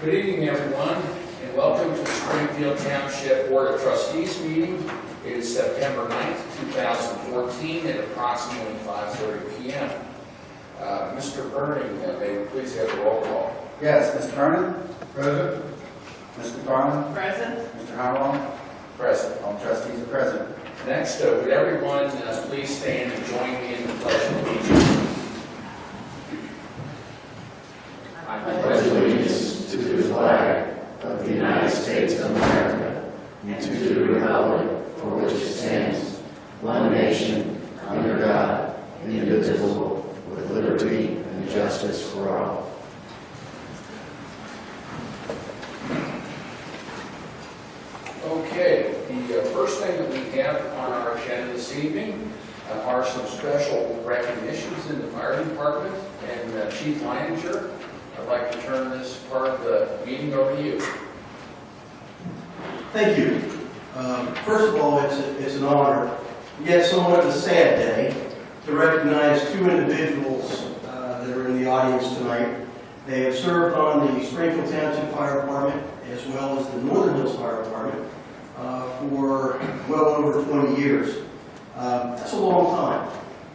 Good evening, everyone, and welcome to the Springfield Township Board of Trustees meeting. It is September 9th, 2014 at approximately 5:30 p.m. Mr. Burning, may we please have a roll call? Yes, Mr. Vernon? Present. Ms. McFarland? Present. Mr. Howell? Present. All trustees are present. Next, would everyone please stand and join me in the Pledge of Allegiance? I pledge allegiance to the flag of the United States of America and to the republic for which it stands, one nation, under God, indivisible, with liberty and justice for all. Okay, the first thing that we have on our agenda this evening are some special recognitions in the fire department. And Chief Leininger, I'd like to turn this part of the meeting over to you. Thank you. First of all, it's an honor, yet somewhat a sad day, to recognize two individuals that are in the audience tonight. They have served on the Springfield Township Fire Department as well as the Northern Hills Fire Department for well over 20 years. That's a long time.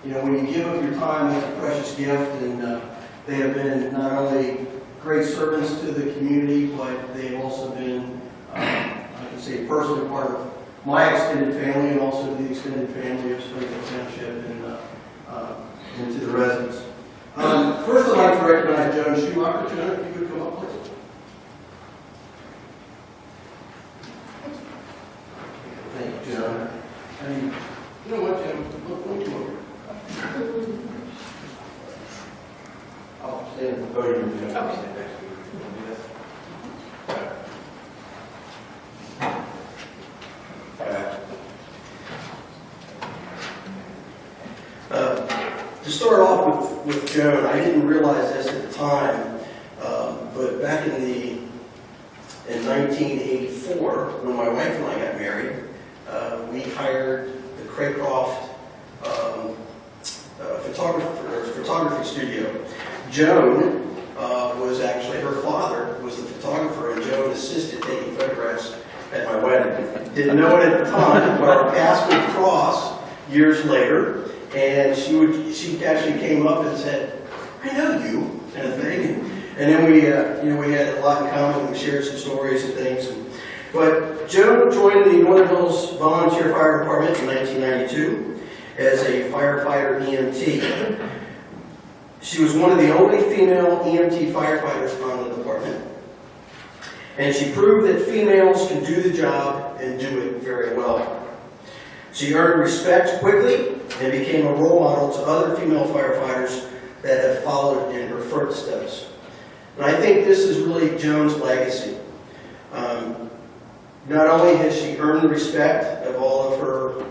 You know, when you give up your time, that's a precious gift, and they have been not only great servants to the community, but they've also been, I can say, personally part of my extended family and also the extended family of Springfield Township and to the residents. First, I'd like to recognize Joan Schumacher. Joan, if you could come up, please. Thank you, Joan. And you know what, Jim? Look, come over. I'll stand at the podium and I'll stand next to you. To start off with Joan, I didn't realize this at the time, but back in 1984, when my wife and I got married, we hired the Craycroft photography studio. Joan was actually, her father was the photographer, and Joan assisted taking photographs at my wedding. Didn't know it at the time, but our paths would cross years later. And she actually came up and said, "I know you," kind of thing. And then we had a lot in common. We shared some stories and things. But Joan joined the Northern Hills Volunteer Fire Department in 1992 as a firefighter EMT. She was one of the only female EMT firefighters on the department. And she proved that females can do the job and do it very well. She earned respect quickly and became a role model to other female firefighters that have followed in her footsteps. And I think this is really Joan's legacy. Not only has she earned the respect of all of her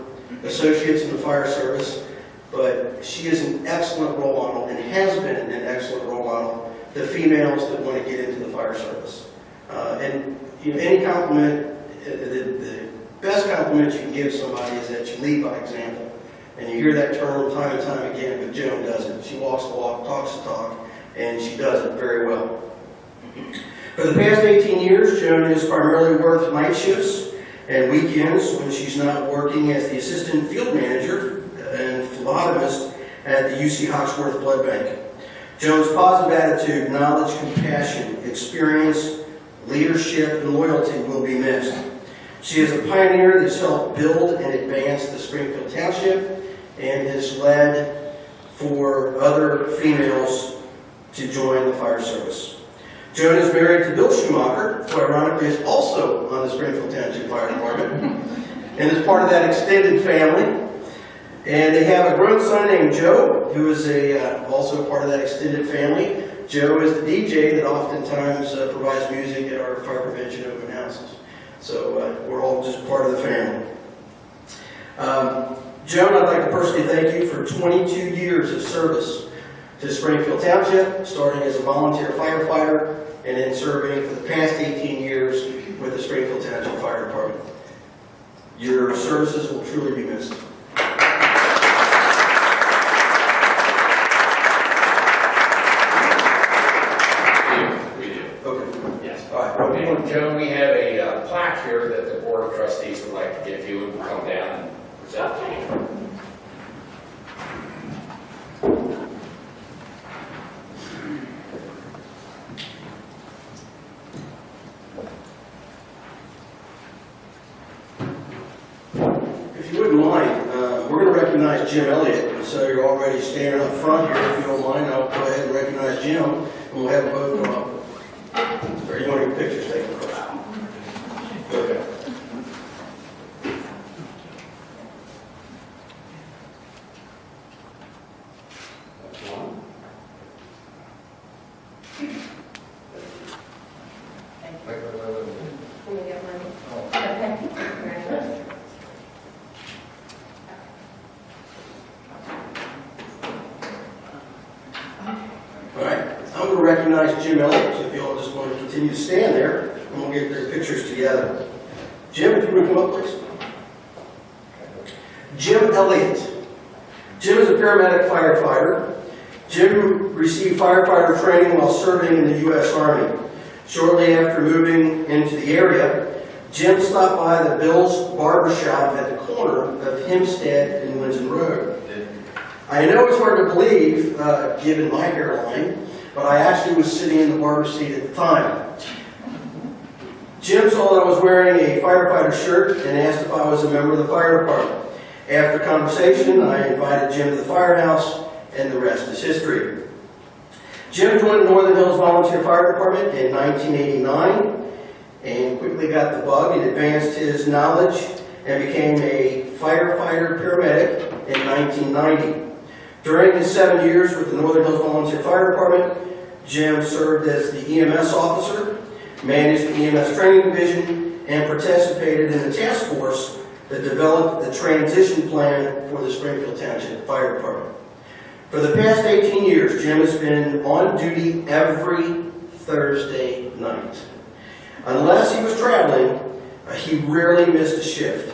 associates in the fire service, but she is an excellent role model and has been an excellent role model to females that want to get into the fire service. And any compliment, the best compliment you can give somebody is that you lead by example. And you hear that term time and time again, but Joan does it. She walks the walk, talks the talk, and she does it very well. For the past 18 years, Joan has primarily worked night shifts and weekends when she's not working as the assistant field manager and phlebotomist at the UC Hoxworth Blood Bank. Joan's positive attitude, knowledge, compassion, experience, leadership, and loyalty will be missed. She is a pioneer that's helped build and advance the Springfield Township and has led for other females to join the fire service. Joan is married to Bill Schumacher, who ironically is also on the Springfield Township Fire Department, and is part of that extended family. And they have a grown son named Joe, who is also part of that extended family. Joe is the DJ that oftentimes provides music at our fire prevention open houses. So we're all just part of the family. Joan, I'd like to personally thank you for 22 years of service to Springfield Township, starting as a volunteer firefighter and then serving for the past 18 years with the Springfield Township Fire Department. Your services will truly be missed. And Joan, we have a plaque here that the Board of Trustees would like to give you, and we'll come down and present to you. If you wouldn't mind, we're going to recognize Jim Elliott, and so you're already standing up front here. If you don't mind, I'll go ahead and recognize Jim, and we'll have them both come up. Or you want your pictures taken first? Okay. That's one. Can you get money? Okay. Congratulations. All right, I'm going to recognize Jim Elliott, so if you all just want to continue to stand there, and we'll get their pictures together. Jim, if you would come up, please. Jim Elliott. Jim is a paramedic firefighter. Jim received firefighter training while serving in the U.S. Army. Shortly after moving into the area, Jim stopped by the Bill's Barbershop at the corner of Hempstead and Windsor Road. I know it's hard to believe, given my hairline, but I actually was sitting in the barber seat at the time. Jim saw that I was wearing a firefighter shirt and asked if I was a member of the fire department. After conversation, I invited Jim to the firehouse, and the rest is history. Jim joined the Northern Hills Volunteer Fire Department in 1989 and quickly got the bug and advanced his knowledge and became a firefighter paramedic in 1990. During his 7 years with the Northern Hills Volunteer Fire Department, Jim served as the EMS officer, managed the EMS training division, and participated in the task force that developed the transition plan for the Springfield Township Fire Department. For the past 18 years, Jim has been on duty every Thursday night. Unless he was traveling, he rarely missed a shift.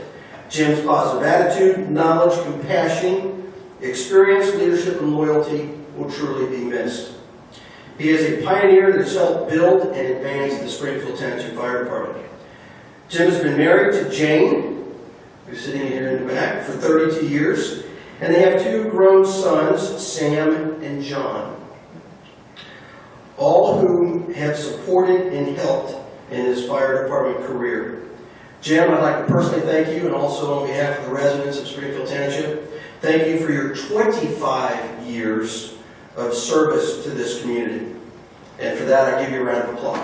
Jim's positive attitude, knowledge, compassion, experience, leadership, and loyalty will truly be missed. He is a pioneer that has helped build and advance the Springfield Township Fire Department. Jim has been married to Jane, who's sitting here in the back, for 32 years, and they have 2 grown sons, Sam and John, all whom have supported and helped in his fire department career. Jim, I'd like to personally thank you, and also on behalf of the residents of Springfield Township, thank you for your 25 years of service to this community. And for that, I give you a round of applause.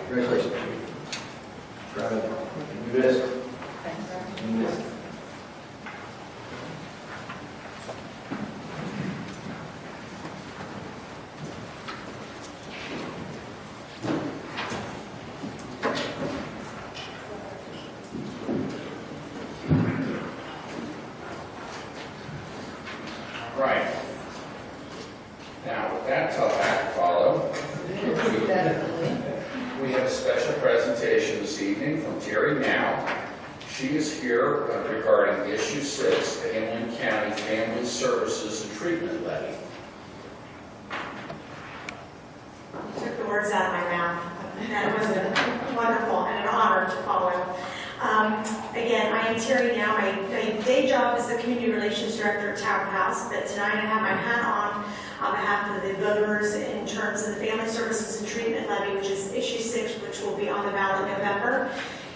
Congratulations. You missed. You missed. Right. Now, with that tough act to follow, we have a special presentation this evening from Terry Now. She is here regarding Issue 6, the Inland County Family Services and Treatment Levy. Took the words out of my mouth. That was wonderful and an honor to follow. Again, I am Terry Now. My day job is the Community Relations Director at Town House, but tonight I have my hat on behalf of the voters in terms of the Family Services and Treatment Levy, which is Issue 6, which will be on the ballot in November.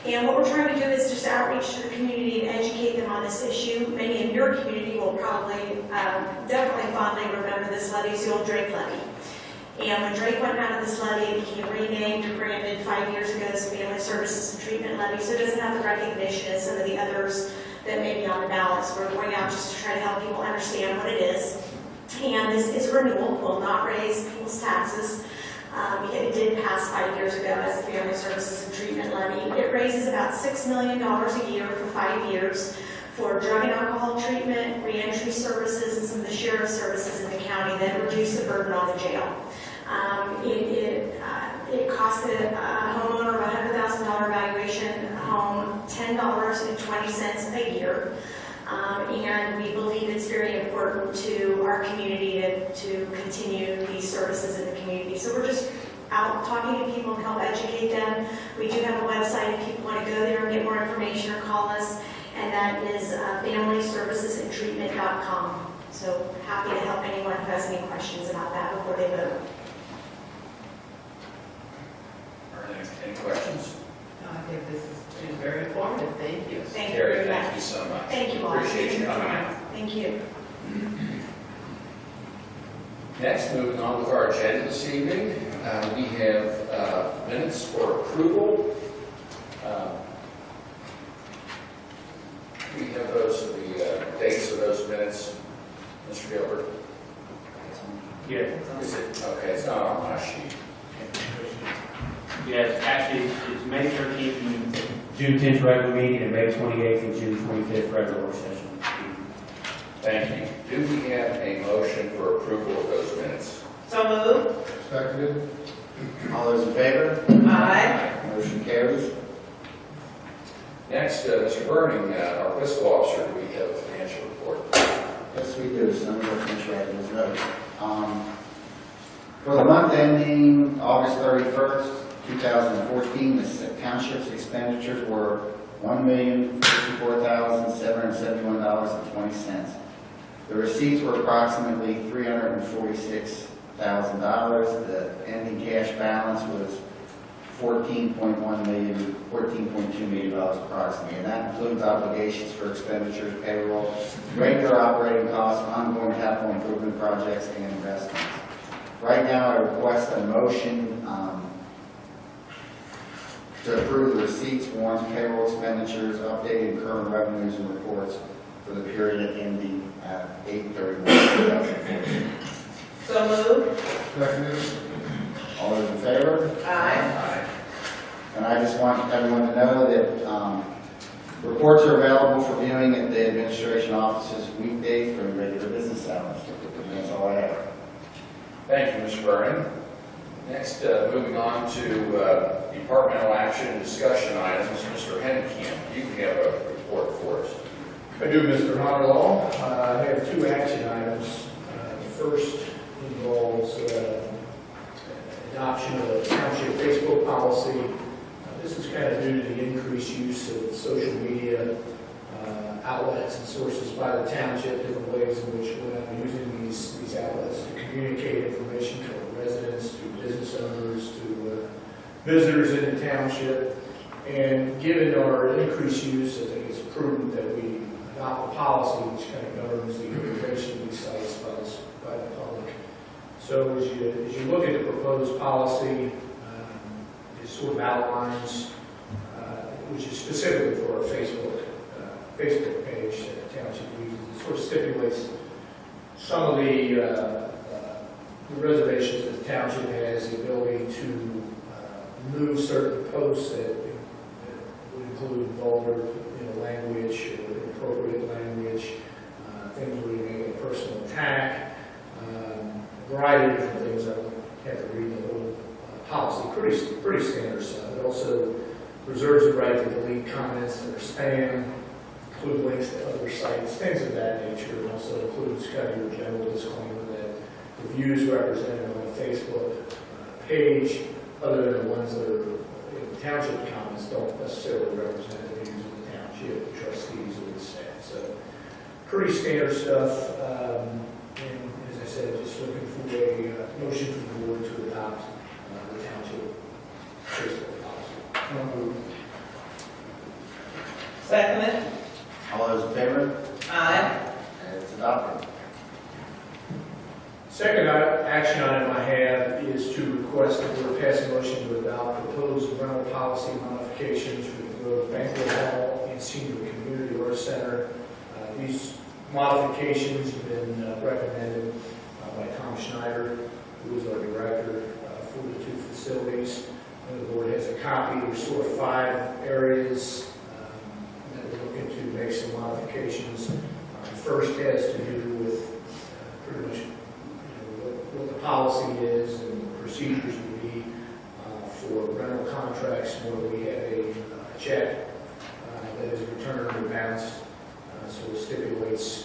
And what we're trying to do is just outreach to the community and educate them on this issue. Many in your community will probably definitely fondly remember this levy, it's the old Drake levy. And when Drake went out of this levy, it became renamed and branded 5 years ago as Family Services and Treatment Levy, so it doesn't have the recognition as some of the others that may be on the ballot. So we're going out just to try to help people understand what it is. And this is renewal, will not raise people's taxes. It did pass 5 years ago as the Family Services and Treatment Levy. It raises about $6 million a year for 5 years for drug and alcohol treatment, reentry services, and some of the sheriff's services in the county that reduce the burden on the jail. It costs a homeowner of $100,000 $10.20 a year. And we believe it's very important to our community to continue these services in the community. So we're just out talking to people and help educate them. We do have a website if people want to go there and get more information or call us, and that is familyservicesandtreatment.com. So happy to help anyone who has any questions about that before they vote. Are there any questions? I think this is very informative. Thank you. Thank you Terry, very thank much. you so much. Thank you all. Appreciate you coming out. Thank you. Next, moving on with our agenda this evening, we have minutes for approval. We have those, the dates of those minutes, Mr. Gilbert. Yeah, Is it, okay, it's not on my sheet. yes, actually, it's May 13th and June 10th regular meeting, and May 28th and June 25th regular session. Thank you. Do we have a motion for approval of those minutes? So moved. Seconded. All those in favor? Aye. Motion carries. Next, Mr. Burning, our fiscal officer, do we have a financial report? Yes, we do. Some of us finish writing those notes. For the month ending August 31st, 2014, the township's expenditures were $1,054,771.20. The receipts were approximately $346,000. The ending cash balance was $14.2 million approximately, and that includes obligations for expenditures, payroll, regular operating costs, ongoing capital improvement projects, and investments. Right now, I request a motion to approve the receipts, warrants, payroll expenditures, updated current revenues and reports for the period ending at 8/31/2014. So moved. Seconded. All those in favor? Aye. And I just want everyone to know that reports are available for viewing at the administration offices weekdays during regular business hours. And that's all I have. Thank you, Mr. Burning. Next, moving on to departmental action and discussion items, Mr. Hennekamp, you have a report for us. I do, Mr. Honderlaw. I have two action items. The first involves adoption of a township Facebook policy. This is kind of due to the increased use of social media outlets and sources by the township, different ways in which we're using these outlets to communicate information to residents, to business owners, to visitors in the township. And given our increased use, I think it's prudent that we adopt a policy which kind of governs the utilization of these sites by the public. So as you look at the proposed policy, it sort of outlines, which is specifically for our Facebook page that the township uses. It sort of stipulates some of the reservations that the township has, the ability to remove certain posts that would include vulgar language or inappropriate language, things where you make a personal attack, a variety of different things. I don't have to read the whole policy, pretty standard stuff. It also reserves the right to delete comments that are spam, include links to other sites, things of that nature. It also includes kind of your general disclaimer that the views represented on the Facebook page, other than the ones that are in the township comments, don't necessarily represent the views of the township, the trustees, or the staff. So pretty standard stuff. And as I said, just looking for a motion from the board to adopt the township Facebook policy. Seconded. All those in favor? Aye. And it's adopted. Second action item I have is to request that the board pass a motion to adopt proposed rental policy modifications for the banquet hall and senior community arts center. These modifications have been recommended by Tom Schneider, who is our director for the two facilities. And the board has a copy. There's sort of 5 areas that we're looking to make some modifications. The first has to do with pretty much what the policy is and the procedures would be for rental contracts where we have a check that is returned or bounced. So it stipulates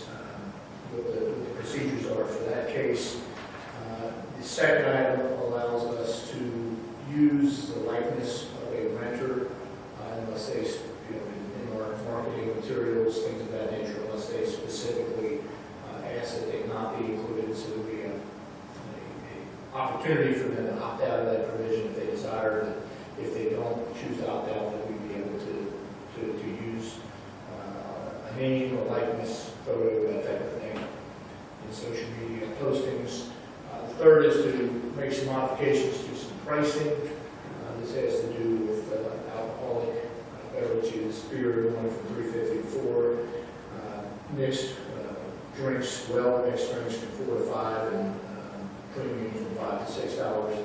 what the procedures are for that case. The second item allows us to use the likeness of a renter unless they, in our marketing materials, things of that nature, unless they specifically ask that they not be included. So there will be an opportunity for them to opt out of that provision if they desire. If they don't choose to opt out, then we'd be able to use a name or likeness, photo, that type of thing in social media postings. The third is to make some modifications to some pricing. This has to do with alcoholic beverages, beer going from $3.50 to $4, mixed drinks, well-mixed drinks from $4 to $5, and premium from $5 to $6.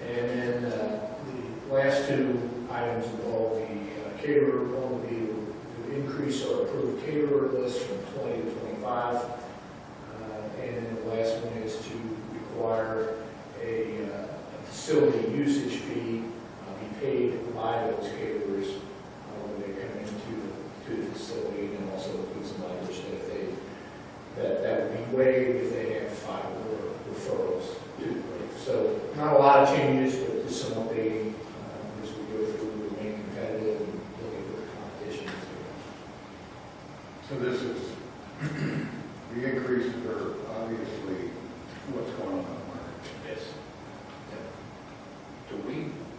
And then the last two items involve the caterer. One would be to increase our approved caterer list from 20 to 25. And then the last one is to require a facility usage fee be paid by those caterers when they come into the facility, and also include some language that would be waived if they have 5 or more referrals to the group. So not a lot of changes, but just some updating as we go through, remain competitive and look at what the competition is doing. So this is, the increases are obviously what's going on in the market. Yes. Do we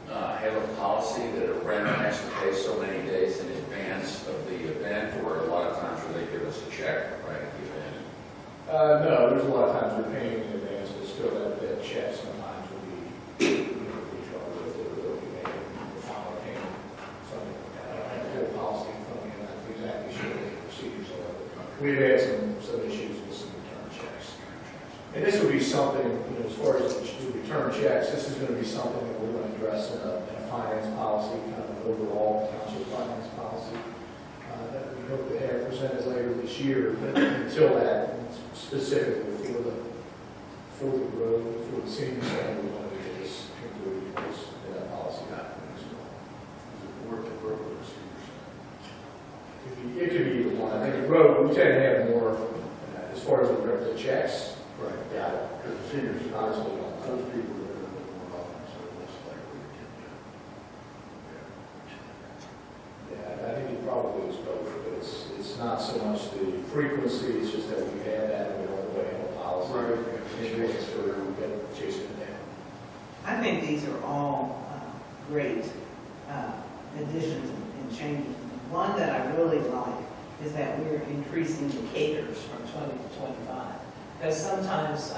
have a policy that a renter has to pay so many days in advance of the event, or a lot of times where they give us a check right at the event? No, there's a lot of times we're paying in advance, but still that check sometimes will be, recharged if they'll be making the final payment, something like that. I don't have the whole policy in front of me, I'm not exactly sure what the procedures are. We've had some issues with some return checks. And this would be something, as far as the return checks, this is going to be something that we're going to address in a finance policy, kind of an overall township finance policy that we hope to have presented later this year. But until that, specifically for the road, for the senior center, we want to get this included in that policy document as well. Is it worth the road or the senior center? It could be either one. I think the road, we tend to have more, as far as the checks. Right. Got it. Because the seniors, Honestly, those people are a little bit more often, so less likely to get Yeah, I think it probably is both, but it's not so much the frequency, it's just that we have that and we don't go ahead and policy. Right. It's for, we get chasing it down. I think these are all great additions and changes. One that I really like is that we're increasing the caterers from 20 to 25. Because sometimes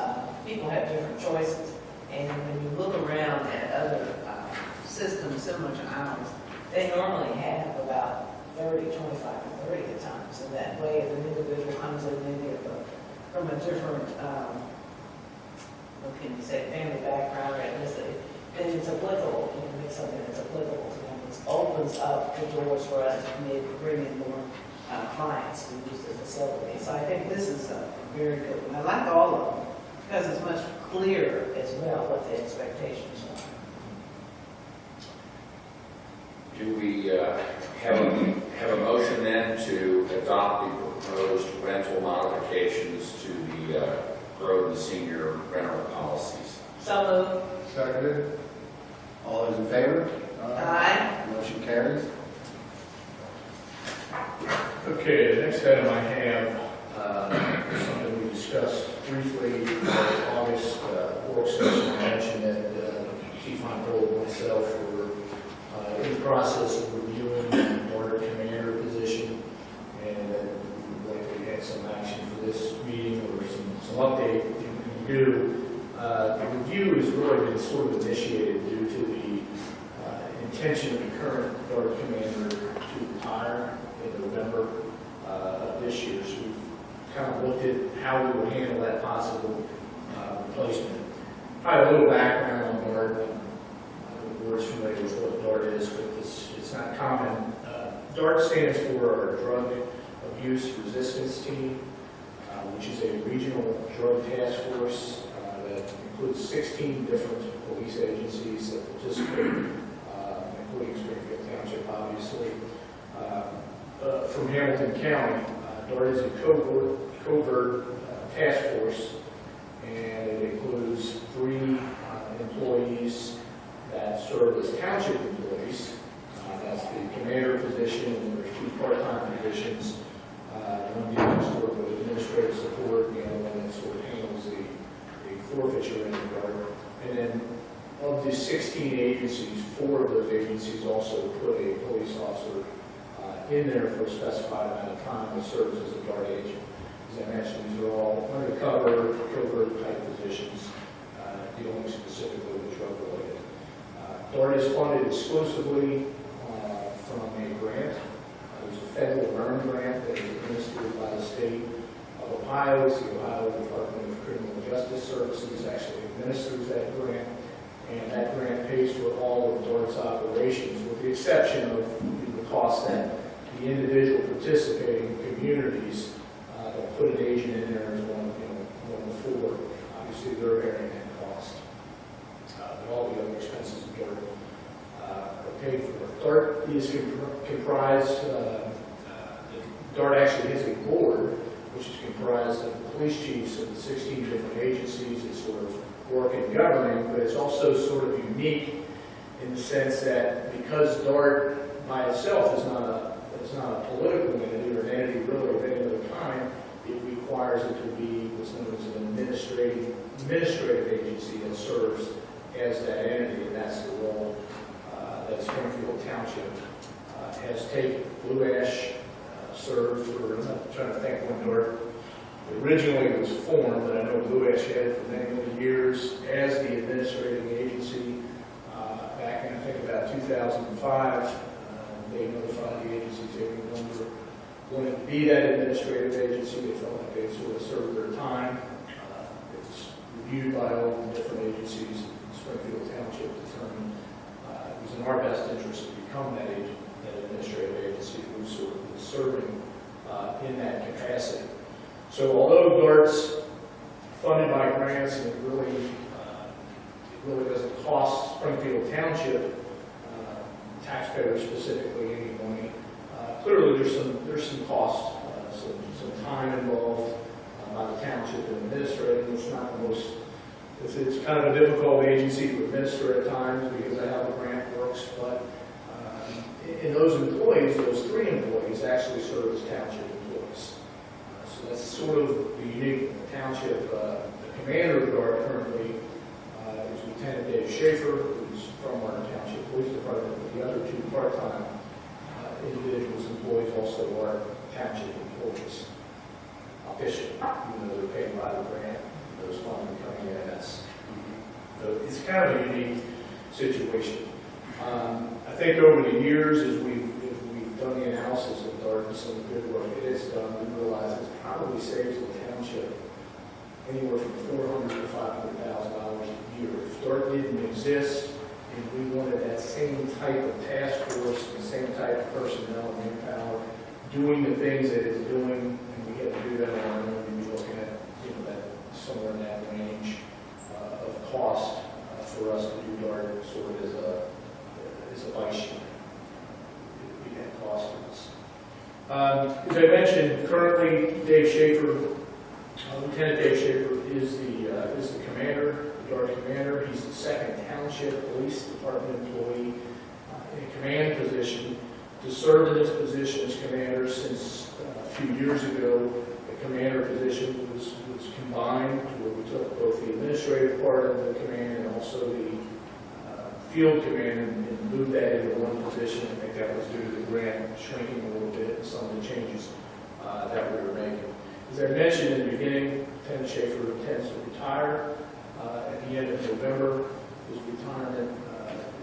people have different choices, and when you look around at other systems similar to ours, they normally have about 30, 25, and 30 at times. So that way, if an individual comes in maybe from a different, what can you say, family background or ethnicity, then it's applicable. You can make something that's applicable to them. It opens up the doors for us to maybe bring in more clients to use the facility. So I think this is a very good one. I like all of them because it's much clearer as well what the expectations are. Do we have a motion then to adopt the proposed rental modifications to the road and senior rental policies? So it. Seconded. All those in favor? Aye. Motion carries. Okay, the next item I have is something we discussed briefly in the August work session. I mentioned that Chief Hunt and myself were in the process of reviewing the order commander position, and that we likely had some action for this meeting or some update we can do. The review has really been sort of initiated due to the intention of the current guard commander to retire in November of this year. So we've kind of looked at how we would handle that possible replacement. Probably a little background on DART. The board's familiar with what DART is, but it's not common. DART stands for our Drug Abuse Resistance Team, which is a regional drug task force that includes 16 different police agencies that participate, including Springfield Township, obviously. from Hamilton County. DART is a covert task force, and it includes 3 employees that serve as township employees. That's the commander position, and there's 2 part-time positions. One dealing sort of with administrative support, and the other one that sort of handles the forfeiture in the DART. And then of the 16 agencies, 4 of those agencies also put a police officer in there for a specified amount of time that serves as a DART agent. As I mentioned, these are all undercover, covert type positions, dealing specifically with drug-related. DART is funded exclusively from a grant. There's a federal burn grant that is administered by the state of Ohio. It's the Ohio Department of Criminal Justice Services actually administers that grant, and that grant pays for all of DART's operations, with the exception of the cost that the individual participating communities that put an agent in there as one before. Obviously, they're bearing that cost. But all the other expenses of DART are paid for. DART is comprised, DART actually has a board, which is comprised of the police chiefs of the 16 different agencies that sort of work in governing, but it's also sort of unique in the sense that because DART by itself is not a political entity or an entity really of any other kind, it requires it to be what's known as an administrative agency that serves as that entity, and that's the role that Springfield Township has taken. Blue Ash served for, I'm not trying to think when DART originally was formed, but I know Blue Ash had it for many, many years as the administrative agency. Back in, I think, about 2005, they notified the agency they no longer wanted to be that administrative agency. They felt like they sort of served their time. It was reviewed by all the different agencies. Springfield Township determined it was in our best interest to become that administrative agency who sort of was serving in that capacity. So although DART's funded by grants and it really doesn't cost Springfield Township, taxpayers specifically, any money, clearly there's some cost, some time involved by the township in administrating. It's not the most, it's kind of a difficult agency to administer at times because of how the grant works, but and those employees, those 3 employees actually serve as township employees. So that's sort of the unique township. The commander of DART currently is Lieutenant Dave Schaefer, who's from our township police department. The other 2 part-time individuals, employees, also are township employees. Officially, even though they're paid by the grant, those funds are coming in. So it's kind of a unique situation. I think over the years, as we've done the analysis of DART and some of the good work it has done, we realize it probably saves the township anywhere from $400,000 to $500,000 a year. If DART didn't exist, and we wanted that same type of task force, the same type of personnel and manpower, doing the things that it's doing, and we had to do that on our own, we'd be looking at that somewhere in that range of cost for us to do DART sort of as a vice unit. It would be that cost to us. As I mentioned, currently Dave Schaefer, Lieutenant Dave Schaefer is the commander, the DART commander. He's the 2nd Township Police Department employee in a command position. To serve in this position as commander since a few years ago, the commander position was combined, where we took both the administrative part of the command and also the field command and moved that into one position. I think that was due to the grant shrinking a little bit and some of the changes that we were making. As I mentioned in the beginning, Lieutenant Schaefer intends to retire at the end of November. His retirement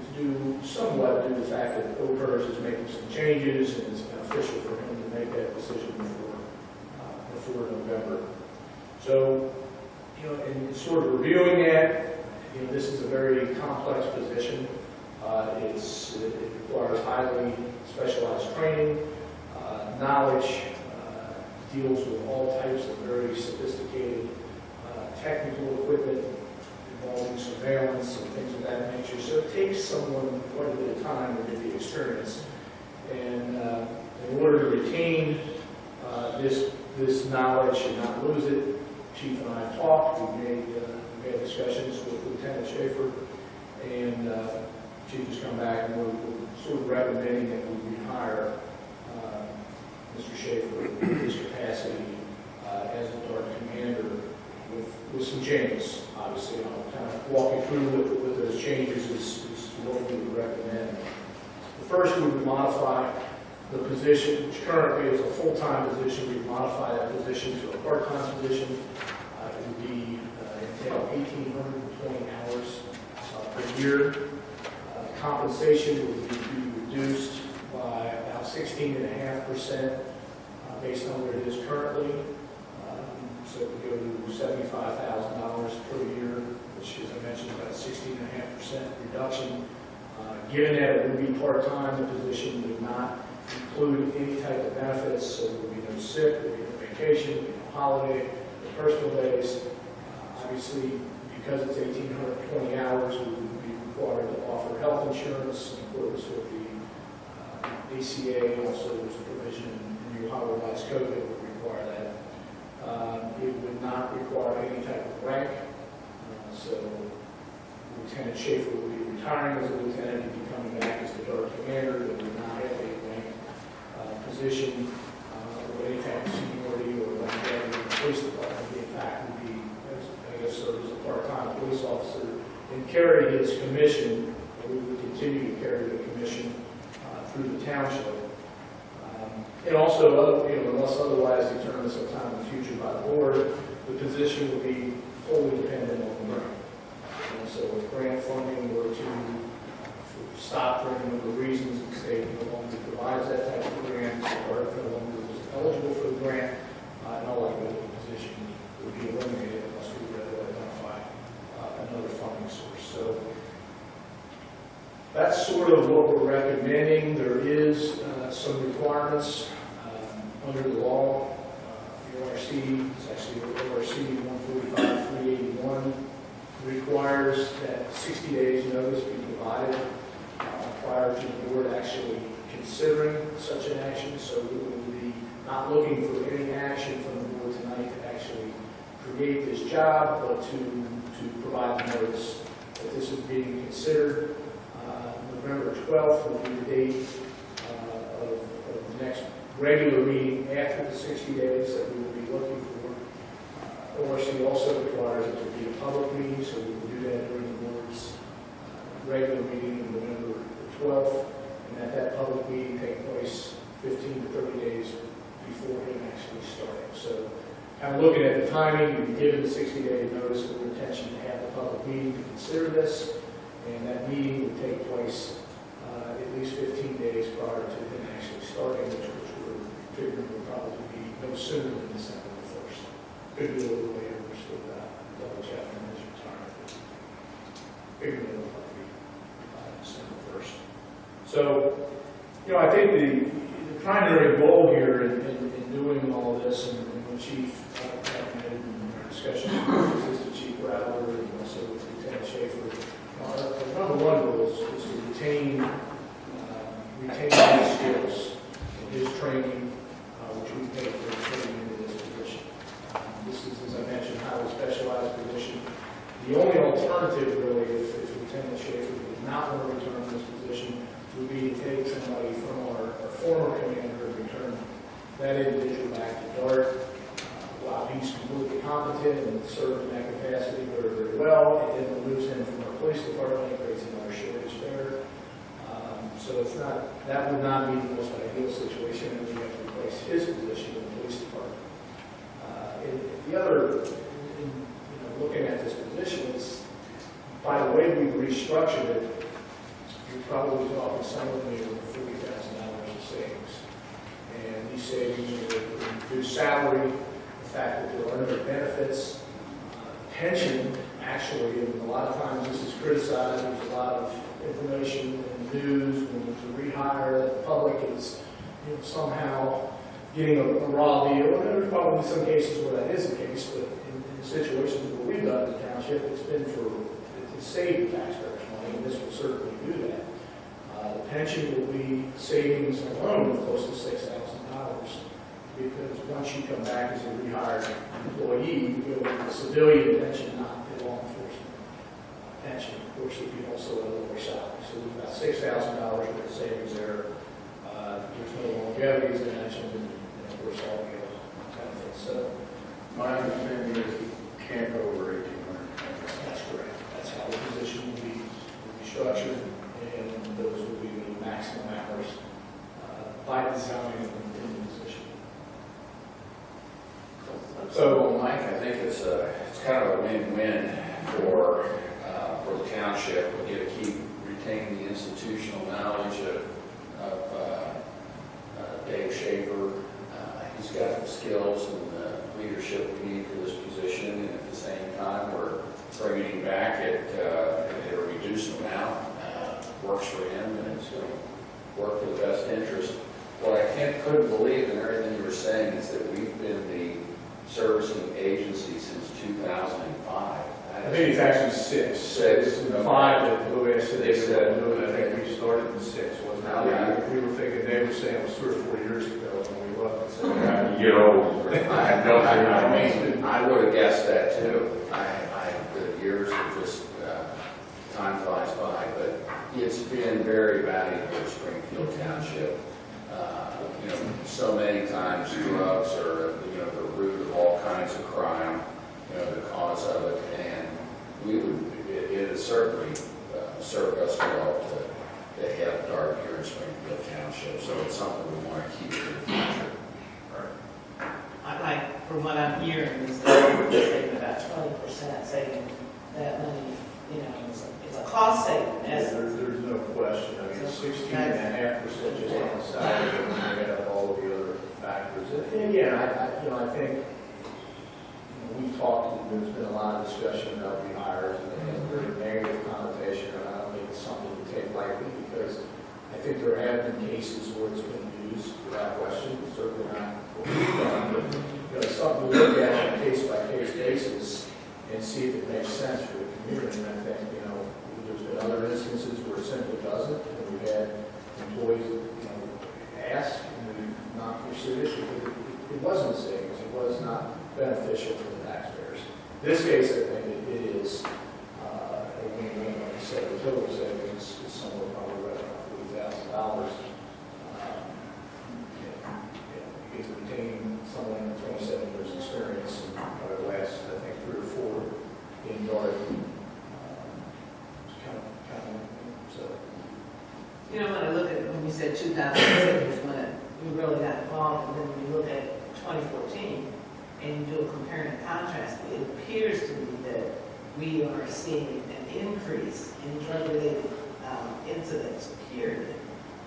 is due somewhat due to the fact that OPERS is making some changes, and it's beneficial for him to make that decision before November. So, in sort of reviewing that, this is a very complex position. It requires highly specialized training, knowledge, deals with all types of very sophisticated technical equipment involving surveillance and things of that nature. So it takes someone quite a bit of time to get the experience. And In order to retain this knowledge and not lose it, Chief and I have talked, we've had discussions with Lieutenant Schaefer, and Chief has come back and we're sort of recommending that we rehire Mr. Schaefer in his capacity as the Dart Commander with some changes. Obviously, I'll kind of walk you through what those changes is what we would recommend. The first, we would modify the position, which currently is a full-time position. We would modify that position to a part-time position. It would be entail 1,820 hours per year. Compensation would be reduced by about 16.5% based on where it is currently. So it would go to $75,000 per year, which, as I mentioned, about 16.5% reduction. Given that it would be part-time, the position would not include any type of benefits, so there would be no sick, there would be no vacation, there would be no holiday, no personal days. Obviously, because it's 1,820 hours, we would be required to offer health insurance in accordance with the ACA. Also, there's a provision in the Ohio Revised Code that would require that. It would not require any type of rank. So Lieutenant Schaefer would be retiring as a lieutenant and be coming back as the Dart Commander. They would not have a rank position or any type of seniority or longevity in the police department. In fact, would be, I guess, serve as a part-time police officer and carry his commission. We would continue to carry the commission through the township. And also, unless otherwise determined sometime in the future by the board, the position will be wholly dependent on the grant. And so if grant funding were to stop for any number of reasons, the state no longer provides that type of grant, or no longer is eligible for the grant, in all likelihood the position would be eliminated unless we were to identify another funding source. So that's sort of what we're recommending. There is some requirements under the law. The ORC, it's actually ORC 145-381, requires that 60 days notice be provided prior to the board actually considering such an action. So we will be not looking for any action from the board tonight to actually create this job, but to provide the notice that this is being considered. November 12th will be the date of the next regular meeting after the 60 days that we will be looking for. ORC also requires it to be a public meeting, so we will do that during the board's regular meeting on November 12th, and that public meeting take place 15 to 30 days before him actually starting. So kind of looking at the timing, we've given the 60-day notice of our intention to have the public meeting to consider this, and that meeting would take place at least 15 days prior to him actually starting, which we're figuring will probably be no sooner than December 1st. Could be a little later, we're still double checking his retirement. Figuring it will probably be December 1st. So, I think the primary goal here in doing all of this, and the Chief recommended in our discussion with Assistant Chief Rattler and also with Lieutenant Schaefer, our number one goal is to retain his skills and his training, which we pay for training into this position. This is, as I mentioned, a highly specialized position. The only alternative, really, if Lieutenant Schaefer did not want to return to this position, would be to take somebody from our former commander and return that individual back to Dart. While he's completely competent and served in that capacity very, very well, it then removes him from our police department, creates another shortage there. So it's not, that would not be the most ideal situation, and we have to replace his position in the police department. The other, looking at this position is, by the way we've restructured it, you're probably talking somewhere near $40,000 of savings. And these savings are reduced salary, the fact that there are no benefits, pension, actually, and a lot of times this is criticized, there's a lot of information in the news when there's a rehire that the public is somehow getting a raw deal. And there's probably some cases where that is the case, but in situations where we've done the township, it's been to save the taxpayers money, and this will certainly do that. The pension will be savings alone of close to $6,000, because once you come back as a rehired employee, you go with the civilian pension, not the law enforcement pension. Of course, it would be also a lower salary. So we've got $6,000 worth of savings there. There's no longevity, as I mentioned, and of course, all the other benefits. So My understanding is you can't go over 1,800. that's correct. That's how the position will be structured, and those will be the maximum hours by design in the position. So, Mike, I think it's kind of a win-win for the township. We get to keep retaining the institutional knowledge of Dave Schaefer. He's got the skills and the leadership we need for this position, and at the same time, we're bringing him back at a reduced amount. Works for him, and it's going to work for the best interest. What I couldn't believe in everything you were saying is that we've been the servicing agency since 2005. I think it's actually 6. 6. And 5 that Blue Ash said They said- I think we started in 6, wasn't it? Yeah. We were thinking, they were saying it was 3 or 4 years ago when we looked and said, You get old. I would have guessed that too. The years have just, time flies by, but it's been very valuable to Springfield Township. So many times drugs are, the root of all kinds of crime, the cause of it, and it has certainly served us well to have dark here in Springfield Township, so it's something we want to keep in the future. I like, from what I'm hearing, is that we're saving about 20% saving that money, it's a cost saving. there's no question. I mean, 16.5% just on the salary, and we add up all of the other factors. And again, I think we've talked, there's been a lot of discussion about rehires and a very negative connotation, and I don't think it's something to take lightly, because I think there have been cases where it's been used without question, certainly not what we've done, but it's something to look at on a case-by-case basis and see if it makes sense for the community. And I think, there's been other instances where it simply doesn't, and we've had employees, ask, and we've not pursued it because it wasn't savings, it was not beneficial for the taxpayers. In this case, I think it is a win-win. Like I said, the total savings is somewhere probably right around $40,000. You get to retain someone with 27 years experience, and probably last, I think, 3 or 4 in yard. So. When I look at, when you said 2006 was when we really got involved, and then when you look at 2014, and you do a compare and contrast, it appears to me that we are seeing an increase in drug-related incidents, period,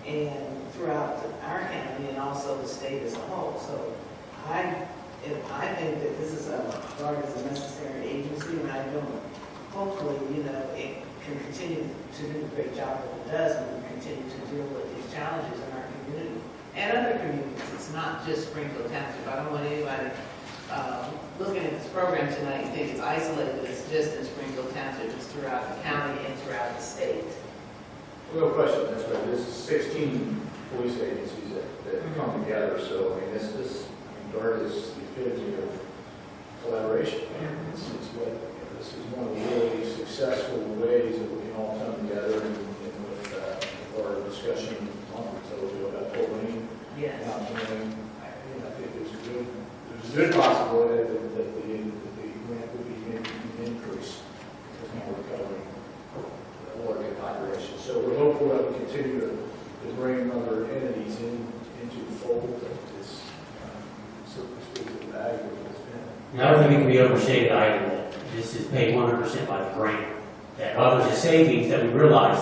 and throughout our county and also the state as a whole. So I think that this is regarded as a necessary agency, and I don't, hopefully, it can continue to do a great job that it does, and we continue to deal with these challenges in our community and other communities. It's not just Springfield Township. I don't want anybody looking at this program tonight and think it's isolated. It's just in Springfield Township. It's throughout the county and throughout the state. No question, that's right. This is 16 police agencies that come together, so, this DART is the epitome of collaboration. This is one of the really successful ways that we can all come together, and with our discussion a month or so ago about Pauline. Yes. I think there's a good possibility that the grant would be an increase because now we're covering a larger population. So we're hopeful that we continue to bring other entities into the fold. It's certainly speaks to the value of it's been. And I don't think it can be overstated either that this is paid 100% by the grant. That while there's a savings that we realize,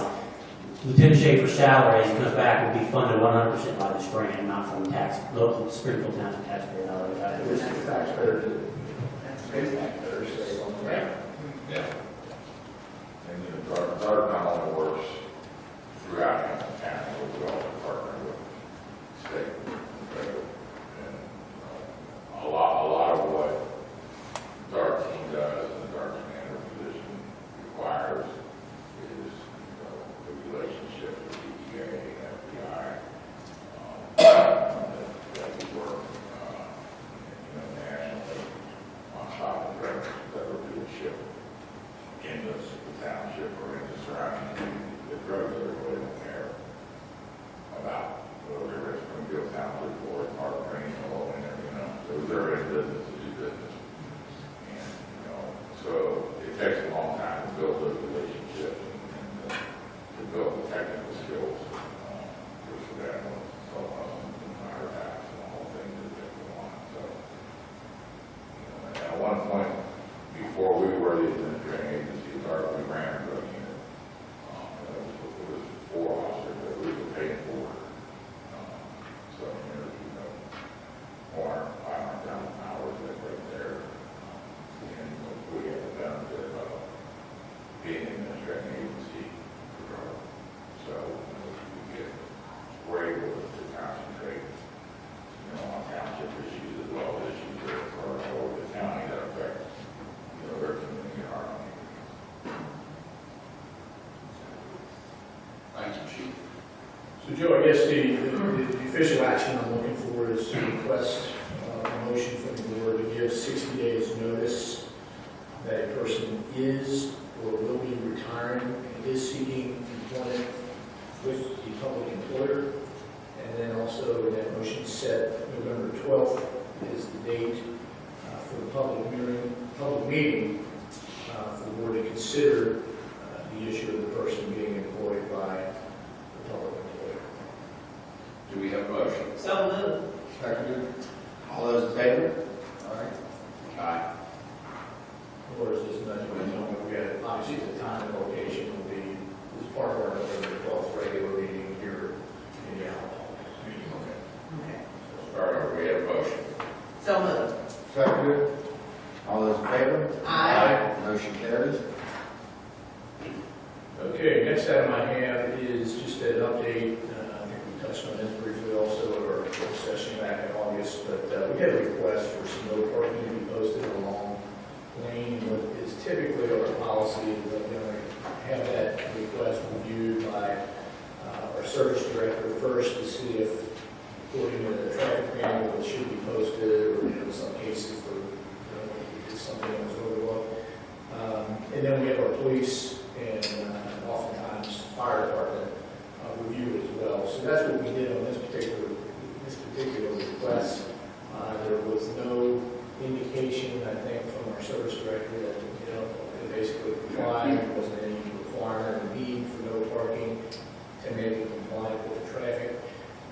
Lieutenant Schaefer's salary as he comes back will be funded 100% by this grant, not from local Springfield Township taxpayer dollars. This is the taxpayers, state taxpayers say on the grant. Yeah. And DART not only works throughout Hamilton County, but we also partner with state and federal. And a lot of what DART team does and the DART commander position requires is the relationship with the DEA in business to do business. And, so it takes a long time to build those relationships and to build the technical skills for that, our tax and the whole thing that go on. So, at one point, before we were the administrating agency, we ran a drug unit. It was 4 officers that we were paying for. So, 500,000 hours right there. And we have the benefit of being an administrating agency. So, we're able to concentrate, on township issues as well as issues that are over the county that affect, their community and our own. Thank you, Chief. So Joe, I guess the official action I'm looking for is to request a motion from the board to give 60 days notice that a person is or will be retiring and is seeking employment with the public employer. And then also that motion set November 12th is the date for the public meeting for the board to consider the issue of the person being employed by the public employer. Do we have a motion? So moved. Seconded. All those in favor? Aye. Aye. Or is this not, we had, obviously the time and location will be, as part of our November 12th regular meeting here in the Alamo. Okay. Okay. Start over. We have a motion. So moved. Seconded. All those in favor? Aye. Motion carries. Okay, next item I have is just an update. I think we touched on this briefly also at our work session back in August, but we had a request for some no parking to be posted along lane. What is typically our policy is that we're going to have that request reviewed by our service director first to see if, according to the traffic manual, it should be posted, or in some cases, it's something that was overlooked. And then we have our police and oftentimes fire department review as well. So that's what we did on this particular request. There was no indication, I think, from our service director that, it basically complied. There wasn't any requirement or need for no parking to make it compliant with the traffic.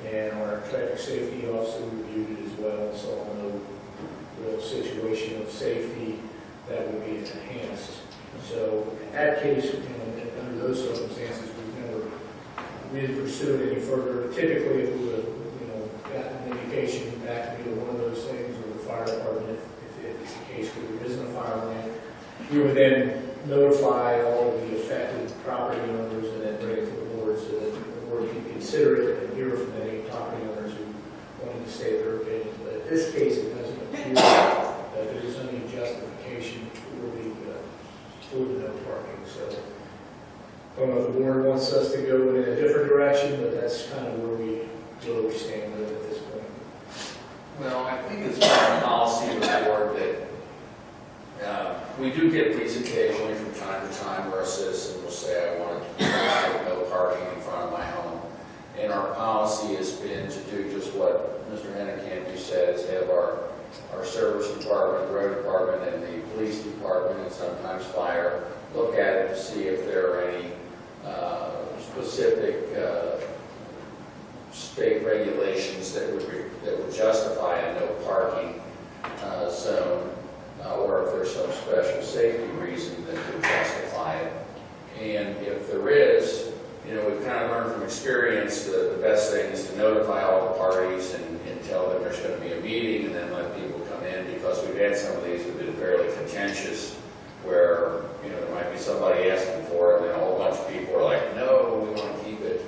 And our traffic safety officer reviewed it as well, so no real situation of safety that would be enhanced. So in that case, under those circumstances, we didn't pursue it any further. Typically, if we would have, gotten an indication back to either one of those things or the fire department, if it's the case where there isn't a fire lane, we would then notify all of the affected property owners and then bring it to the board so that the board can consider it and hear from any property owners who wanted to state their opinion. But in this case, it doesn't appear that there is any justification for the no parking. So I don't know if the board wants us to go in a different direction, but that's kind of where we stand with it at this point. Well, I think it's part of policy of the board that we do get these occasionally from time to time where a citizen will say, I want no parking in front of my home. And our policy has been to do just what Mr. Hennekamp said, is have our service department, road department, and the police department, and sometimes fire, look at it to see if there are any specific state regulations that would justify a no parking zone, or if there's some special safety reason that would justify it. And if there is, we've kind of learned from experience that the best thing is to notify all the parties and tell them there's going to be a meeting, and then let people come in, because we've had some of these that have been fairly contentious, where there might be somebody asking for it, and then a whole bunch of people are like, no, we want to keep it.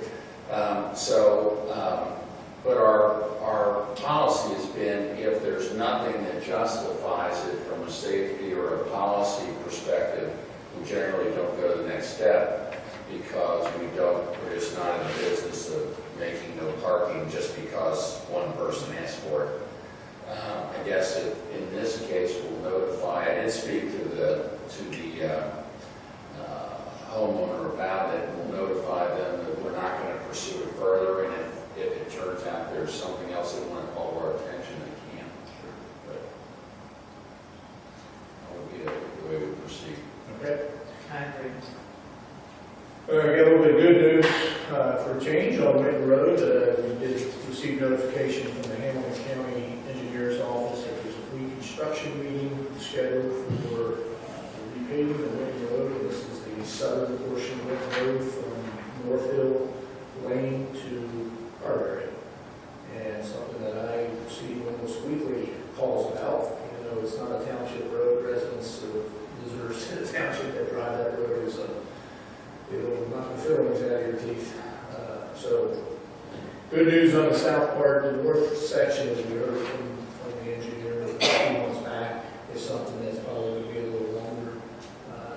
But our policy has been, if there's nothing that justifies it from a safety or a policy perspective, we generally don't go to the next step, because we're just not in the business of making no parking just because one person asked for it. I guess in this case, we'll notify, I did speak to the homeowner about it, and we'll notify them that we're not going to pursue it further, and if it turns out there's something else they want to call our attention, they can. But road, we did receive notification from the Hamilton County Engineer's Office that there's a reconstruction meeting scheduled for repaving the Wayne Road. This is the southern portion of Wayne Road from North Hill Lane to Carberry. And something that I see almost weekly calls about, even though it's not a township road, residents or visitors to the township that drive that road is it'll knock the fillings out of your teeth. So, good news on the south part. The north section, as we heard from the engineer a few months back, is something that's probably going to be a little longer.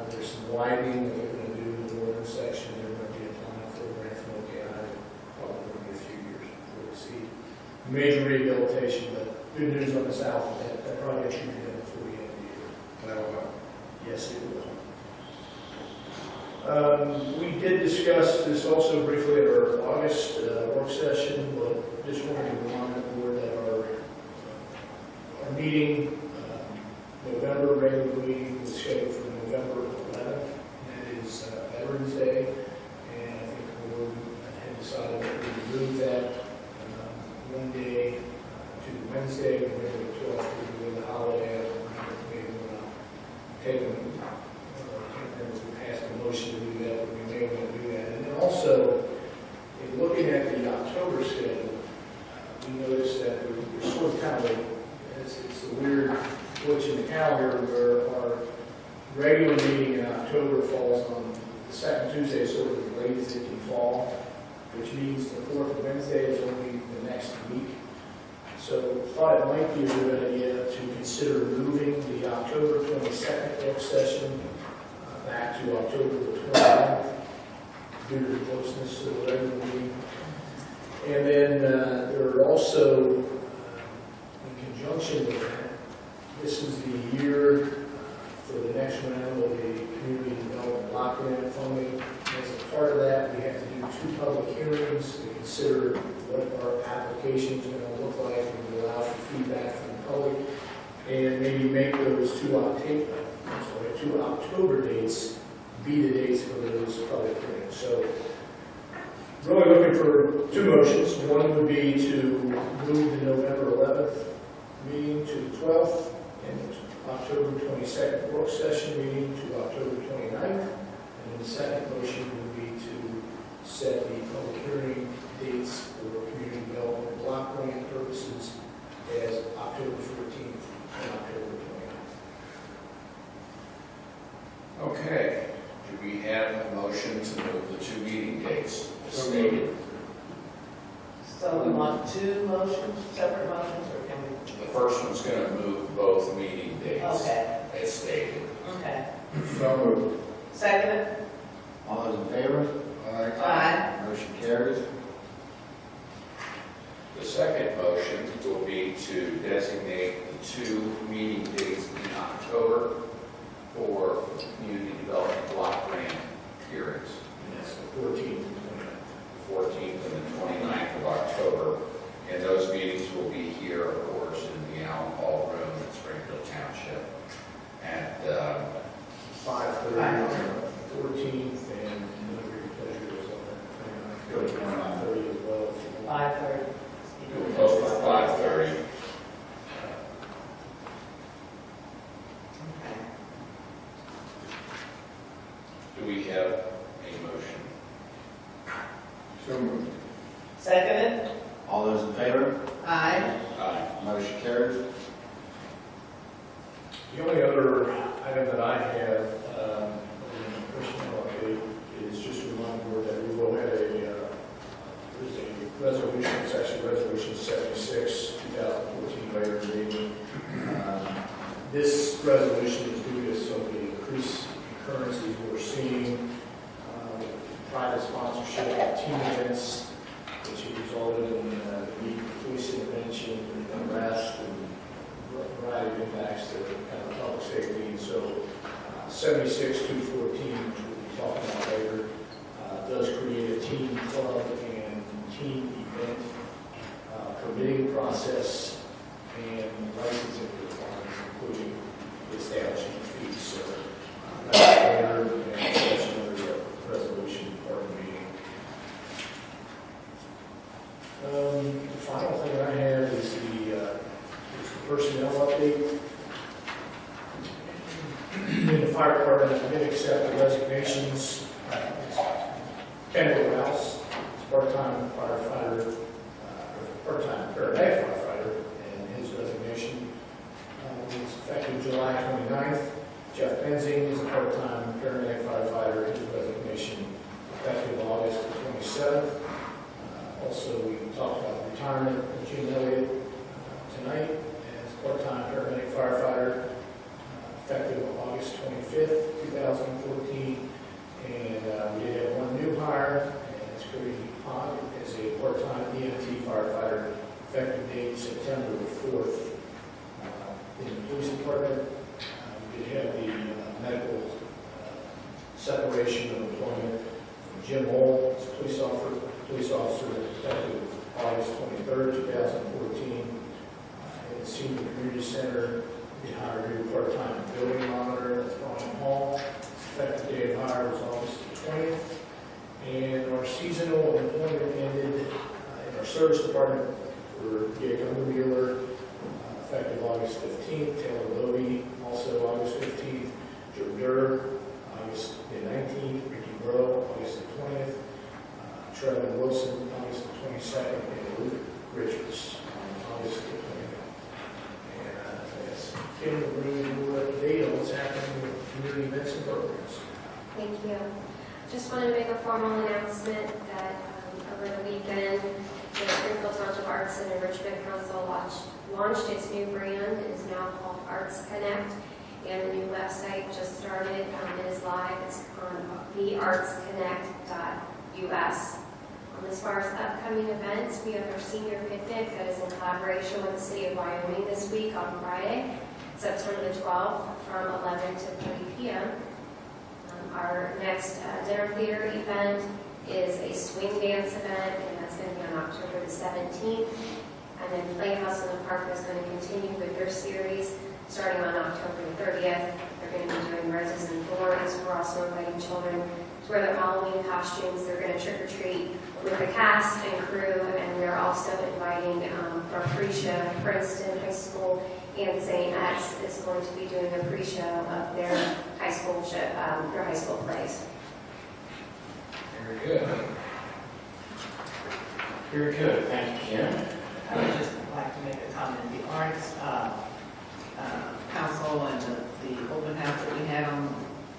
There's some widening that they're going to do in the northern section. They're going to be applying for a grant from OKI. Probably going to be a few years before we see major rehabilitation. But good news on the south, that project should be done before the end of the year. That'll help. Yes, it will. We did discuss this also briefly at our August work session, but just wanted to remind the board that our meeting, November regular meeting, was scheduled for November 11th. That is Veterans Day, and I think the board had decided that we would move that one day to Wednesday, November 12th, to be the holiday. Maybe we're not taking ask a motion to do that, but we may want to do that. And then also, in looking at the October schedule, we noticed that we're sort of kind of, it's a weird glitch in the calendar where our regular meeting in October falls on the second Tuesday, sort of as late as it can fall, which means the fourth Wednesday is only the next week. So thought it might be a good idea to consider moving the October 22nd work session back to October the 29th, due to the closeness to the regular meeting. And then there are also, in conjunction with that, this is the year for the next round of the community development block grant funding. As a part of that, we have to do 2 public hearings to consider what our application is going to look like and allow for feedback from the public, and maybe make those 2 October dates be the dates for those public hearings. So really looking for 2 motions. One would be to move the November 11th meeting to the 12th and October 22nd work session meeting to October 29th. And then the second motion would be to set the public hearing dates for community development block grant purposes as October 14th and October 29th. Okay, do we have a motion to move the 2 meeting dates as stated? So we want 2 motions, separate motions, or can we? The first one's going to move both meeting dates Okay, as stated. okay. So moved. Second? All those in favor? Aye. Motion carries. The second motion will be to designate the 2 meeting dates in October for community development block grant hearings. And that's the 14th and 29th. 14th and the 29th of October. And those meetings will be here, of course, in the Allen Hall Room at Springfield Township at 5:30 on the 14th, and whatever your pleasure is on the 29th. 5:30 as well. 5:30. we'll post at 5:30. Okay. Do we have a motion? So moved. Second? All those in favor? Aye. Aye. Motion carries. The only other item that I have, personnel update, is just to remind the board that we will have there's a resolution, it's actually Resolution 76, 2014, later in the meeting. This resolution is due to some of the increased occurrences we're seeing, private sponsorship of team events, which has resulted in the need for police intervention and arrest and a variety of impacts to kind of public safety. And so 76-214, which we'll be talking about later, does create a team club and team event permitting process and licensing requirements, including the establishment fees. So that's later, and that's another resolution part of the meeting. The final thing I have is the personnel update. In the fire department, I did accept the resignations. Kendall Rouse, part-time firefighter, part-time paramedic firefighter, and his resignation was effective July 29th. Jeff Benzing is a part-time paramedic firefighter, his resignation effective August 27th. Also, we talked about the retirement of Jim Elliott tonight as part-time paramedic firefighter, effective August 25th, 2014. And we did have one new hire, and it's Cody Hogg as a part-time EMT firefighter, effective date September the 4th. In the police department, we did have the medical separation of employment from Jim Hall as a police officer, effective August 23rd, 2014. At the senior community center, we hired a new part-time building monitor, that's Brian Hall. Effective date of hire was August 20th. And our seasonal employment ended in our service department for Jacob Wheeler, effective August 15th. Taylor Lobey, also August 15th. Joe Durr, August the 19th. Ricky Rowe, August the 20th. Trevor Wilson, August the 22nd. And Luke Richards, August the 20th. And that's Kim, really will update on what's happening with community events and programs. Thank you. Just wanted to make a formal announcement that over the weekend, the Springfield Township Arts and Enrichment Council launched its new brand. It is now called Arts Connect, and the new website just started. It is live. It's on theartsconnect.us. As far as upcoming events, we have our senior picnic that is in collaboration with the City of Wyoming this week on Friday, September the 12th, from 11 to 3 p.m. Our next dinner theater event is a swing dance event, and that's going to be on October the 17th. And then Playhouse in the Park is going to continue with their series starting on October the 30th. They're going to be doing Roses and Thorns. We're also inviting children to wear their Halloween costumes. They're going to trick-or-treat with the cast and crew, and we're also inviting for a pre-show Princeton High School and St. X is going to be doing a pre-show of their high school plays. Very good. Very good. Thank you, Kim. I would just like to make a comment. The Arts Council and the open house that we had on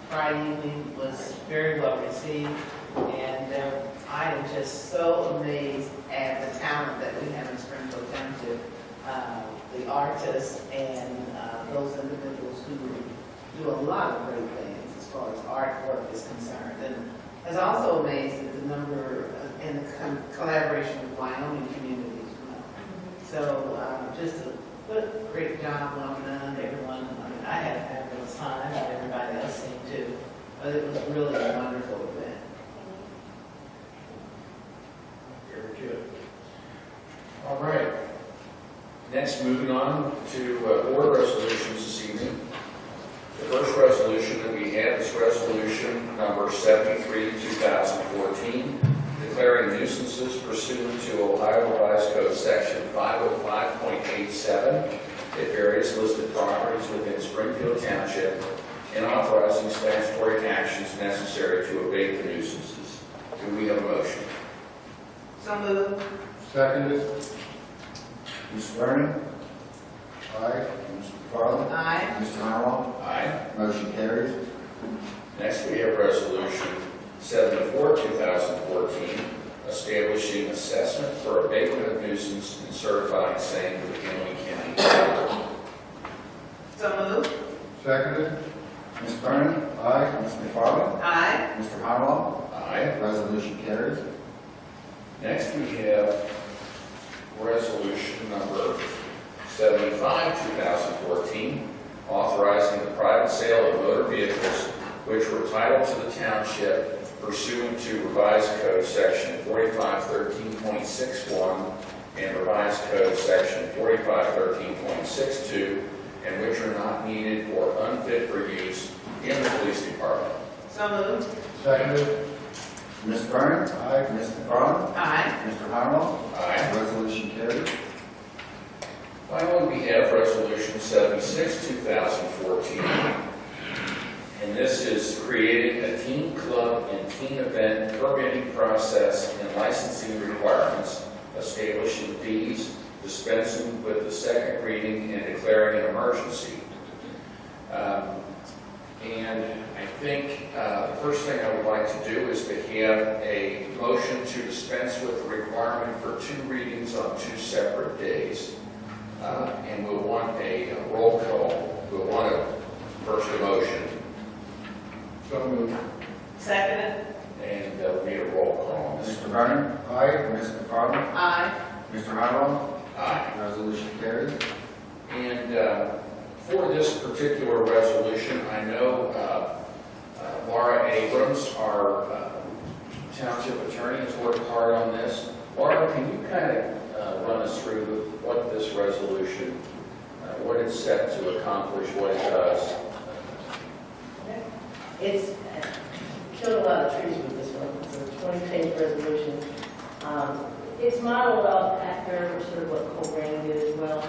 Friday evening was very well received, and I am just so amazed at the talent that we have in Springfield Township. The artists and those individuals who do a lot of great things as far as artwork is concerned. And I was also amazed at the number and the collaboration with Wyoming communities. So just a great job well done, everyone. I mean, I had a fabulous time, and everybody else seemed to. But it was really a wonderful event. Very good. All right. Next, moving on to board resolutions this evening. The first resolution that we have is resolution number 73, 2014, declaring nuisances pursuant to Ohio Revised Code section 505.87 at various listed properties within Springfield Township and authorizing statutory actions necessary to abate the nuisances. Do we have a motion? So moved. Seconded. Mr. Vernon? Aye. Mr. McFarland? Aye. Mr. Howell? Aye. Motion carries. Next, we have resolution 74, 2014, establishing assessment for abatement of nuisance and certifying same to the Hamilton County. So moved. Seconded. Mr. Vernon? Aye. Mr. McFarland? Aye. Mr. Howell? Aye. Resolution carries. Next, we have resolution number 75, 2014, authorizing the private sale of motor vehicles which were titled to the township pursuant to revised code section 4513.61 and revised code section 4513.62, and which are not needed or unfit for use in the police department. So moved. Seconded. Mr. Vernon? Aye. Ms. McFarland? Aye. Mr. Harwell? Aye. Resolution carries. Finally, we have Resolution 76, 2014. And this is creating a teen club and teen event permitting process and licensing requirements, establishing fees, dispensing with the second reading, and declaring an emergency. And I think the first thing I would like to do is to have a motion to dispense with the requirement for 2 readings on 2 separate days. And we'll want a roll call. We'll want first a motion. So moved. Second. And we'll need a roll call on this. Mr. Vernon? Aye. Ms. McFarland? Aye. Mr. Harwell? Aye. Resolution carries. And for this particular resolution, I know Laura Abrams, our township attorney, has worked hard on this. Laura, can you kind of run us through what this resolution, what it's set to accomplish, what it does? It's killed a lot of trees with this one. It's a 20-page resolution. It's modeled off after sort of what Coleraine did as well.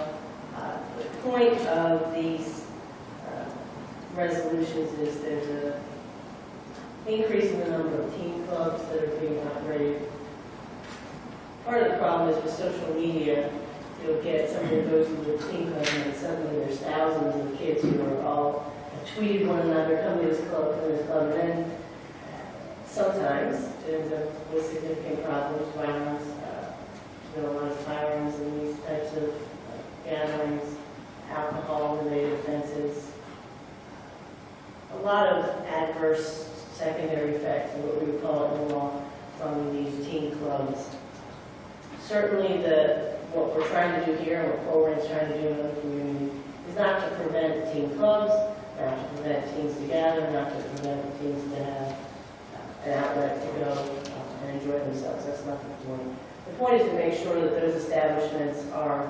The point of these resolutions is there's a increase in the number of teen clubs that are being operated. Part of the problem is with social media, you'll get somebody who goes into a teen club and then suddenly there's thousands of kids who are all tweeted one another, come to this club, come to this club, and then sometimes it ends up with significant problems, violence, a lot of firearms in these types of gatherings, alcohol-related offenses, a lot of adverse secondary effects, what we would call it in the law, from these teen clubs. Certainly what we're trying to do here, and what Colerane's trying to do in other communities, is not to prevent teen clubs, not to prevent teens to gather, not to prevent teens to have an outlet to go and enjoy themselves. That's not the point. The point is to make sure that those establishments are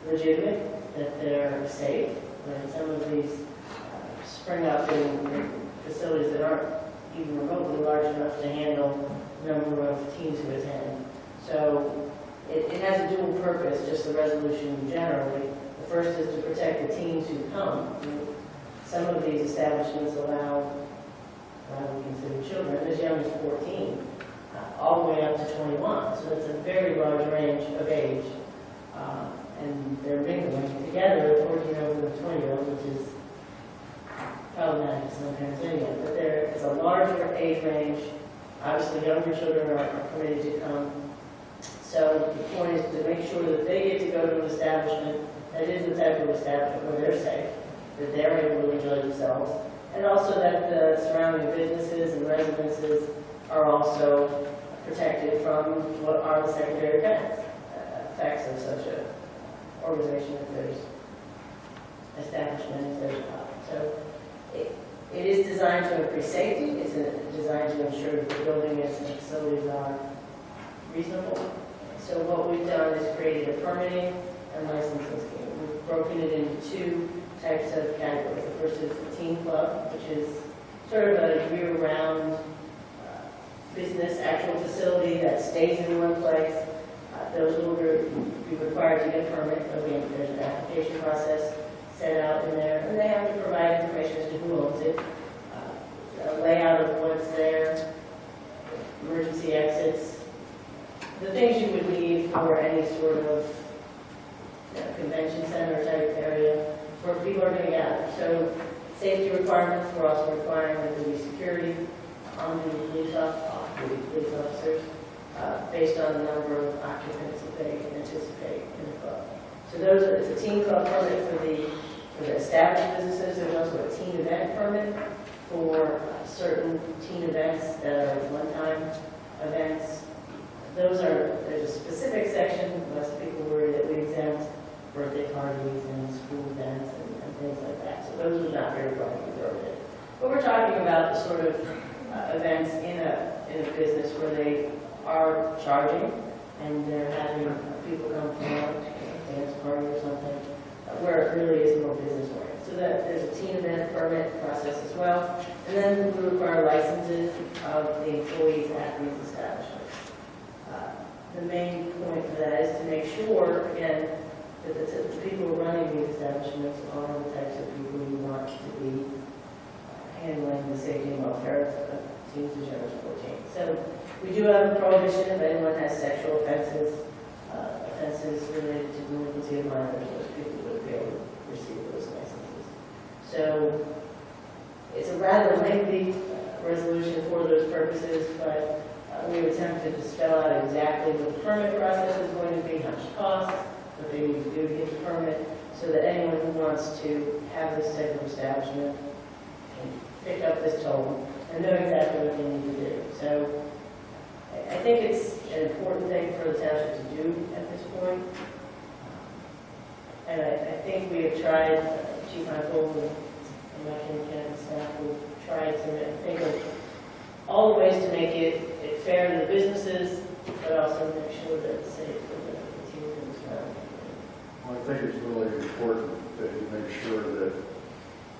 legitimate, that they're safe, that some of these spring up in facilities that aren't even remotely large enough to handle the number of teens who attend. So it has a dual purpose, just the resolution generally. The first is to protect the teens who come. Some of these establishments allow what we consider children as young as 14, all the way up to 21. So it's a very large range of age. And they're mingling together, 14-year-olds and 20-year-olds, which is problematic sometimes anyway. But there is a larger age range. Obviously, younger children are permitted to come. So the point is to make sure that they get to go to an establishment that is the type of establishment where they're safe, that they're able to enjoy themselves, and also that the surrounding businesses and residences are also protected from what are the secondary effects of such an organization if there's establishment, if there's a problem. So it is designed to increase safety. It's designed to ensure that the building and facilities are reasonable. So what we've done is created a permitting and licensing scheme. We've broken it into 2 types of categories. The first is the teen club, which is sort of a year-round business, actual facility that stays in one place. Those will be required to get a permit. There's an application process set out in there, and they have to provide information as to who owns it, a layout of what's there, emergency exits, the things you would need for any sort of convention center type area where people are going to gather. So safety requirements, we're also requiring that there be security on the police officers based on the number of occupants that they anticipate in the club. So it's a teen club permit for the established businesses. There's also a teen event permit for certain teen events that are one-time events. There's a specific section, lest people worry, that we exempt birthday parties and school events and things like that. So those would not be required to be prohibited. But we're talking about the sort of events in a business where they are charging and they're having people come from a dance party or something, where it really is more business oriented. So that there's a teen event permit process as well. And then we require licenses of the employees at these establishments. The main point for that is to make sure, again, that the people running these establishments are the types of people you want to be handling the safety and welfare of teens and under 14. So we do have a prohibition if anyone has sexual offenses, offenses related to delinquency of minors, those people would be able to receive those licenses. So it's a rather lengthy resolution for those purposes, but we attempted to spell out exactly what the permit process is going to be, how much it costs, what they need to do to get the permit, so that anyone who wants to have this type of establishment can pick up this toll and know exactly what they need to do. So I think it's an important thing for the township to do at this point. And I think we have tried, Chief Michael and my County staff, we've tried to think of all the ways to make it fair to the businesses, but also make sure that it's safe for the teens as well. Well, I think it's really important that you make sure that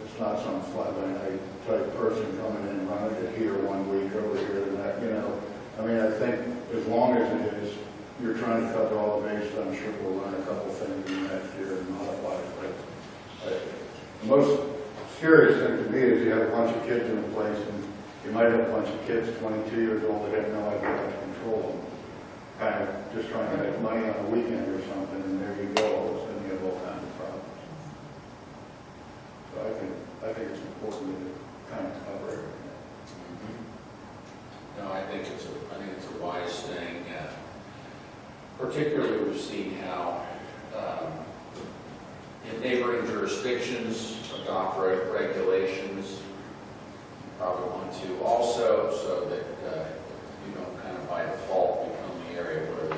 it's not some fly-by-night type person coming in and running it here one week, over here, and that, you know. I mean, I think as long as it is, you're trying to cover all the bases, I'm sure we'll learn a couple things in the next year and modify it. But the most serious thing to me is you have a bunch of kids in a place, and you might have a bunch of kids, 22 years old, that have no idea how to control them. Kind of just trying to make money on a weekend or something, and there you go, all of a sudden you have all kinds of problems. So I think it's important to kind of cover everything. No, I think it's a wise thing. Particularly, we've seen how in neighboring jurisdictions adopt regulations. Probably want to also, so that you don't kind of by default become the area where the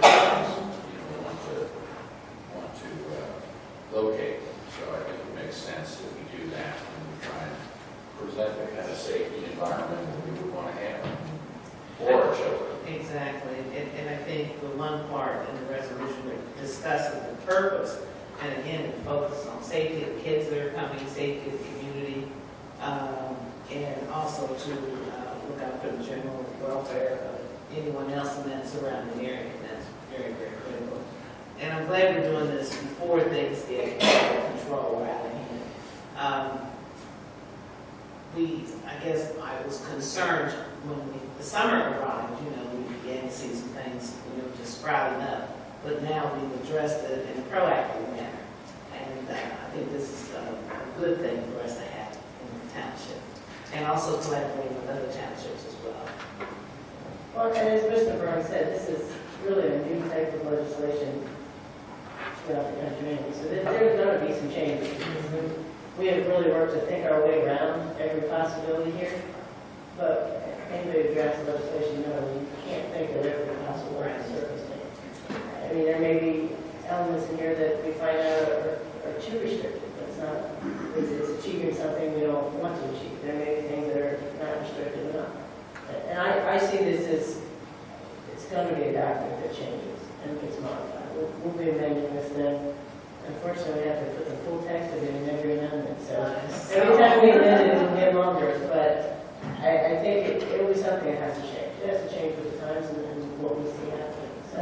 want to locate. So I think it makes sense if we do that and we try and present the kind of safety environment that we would want to have for our children. Exactly, and I think the one part in the resolution that discusses the purpose, and again, it focuses on safety of the kids that are coming, safety of the community, and also to look out for the general welfare of anyone else in that surrounding area, and that's very, very critical. And I'm glad we're doing this before things get out of control out of hand. I guess I was concerned when the summer arrived, you know, we began to see some things, you know, just sprouting up, but now we've addressed it in a proactive manner. And I think this is a good thing for us to have in the township. And also collaborating with other townships as well. Well, and as Mr. Brown said, this is really a new type of legislation throughout the country. So there's going to be some changes. We have really worked to think our way around every possibility here. But anybody who drafts legislation knows you can't think of every possible circumstance. I mean, there may be elements in here that we find out are too restrictive. It's not. It's achieving something we don't want to achieve. There may be things that are not restrictive enough. And I see this as it's going to be a document that changes and gets modified. We'll be amending this then. Unfortunately, we have to put the full text of it in every amendment. So every time we amend it, it'll get longer. But I think it will be something that has to change. It has to change with the times and what we see happening. So,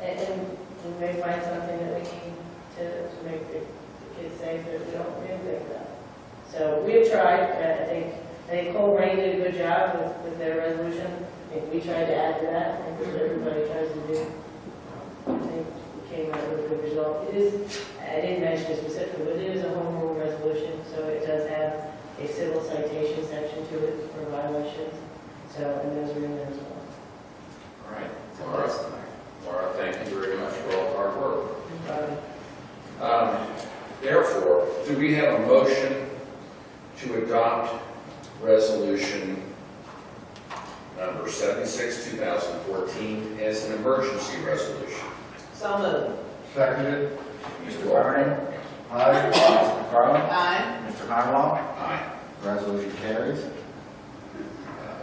and we may find something that we need to make the kids safe that we don't really think about. So we have tried. I think Cole Rain did a good job with their resolution. I think we tried to add to that. I think what everybody tries to do. I think we came out with a good result. It is, I didn't mention it specifically, but it is a home rule resolution, so it does have a civil citation section to it for violations. So, and those are in there as well. All right, Laura, thank you very much for all the hard work. Therefore, do we have a motion to adopt resolution number 76, 2014 as an emergency resolution? So moved. Seconded. Mr. Barney? Aye. Mr. McFarland? Aye. Mr. Harlow? Aye. Resolution carries.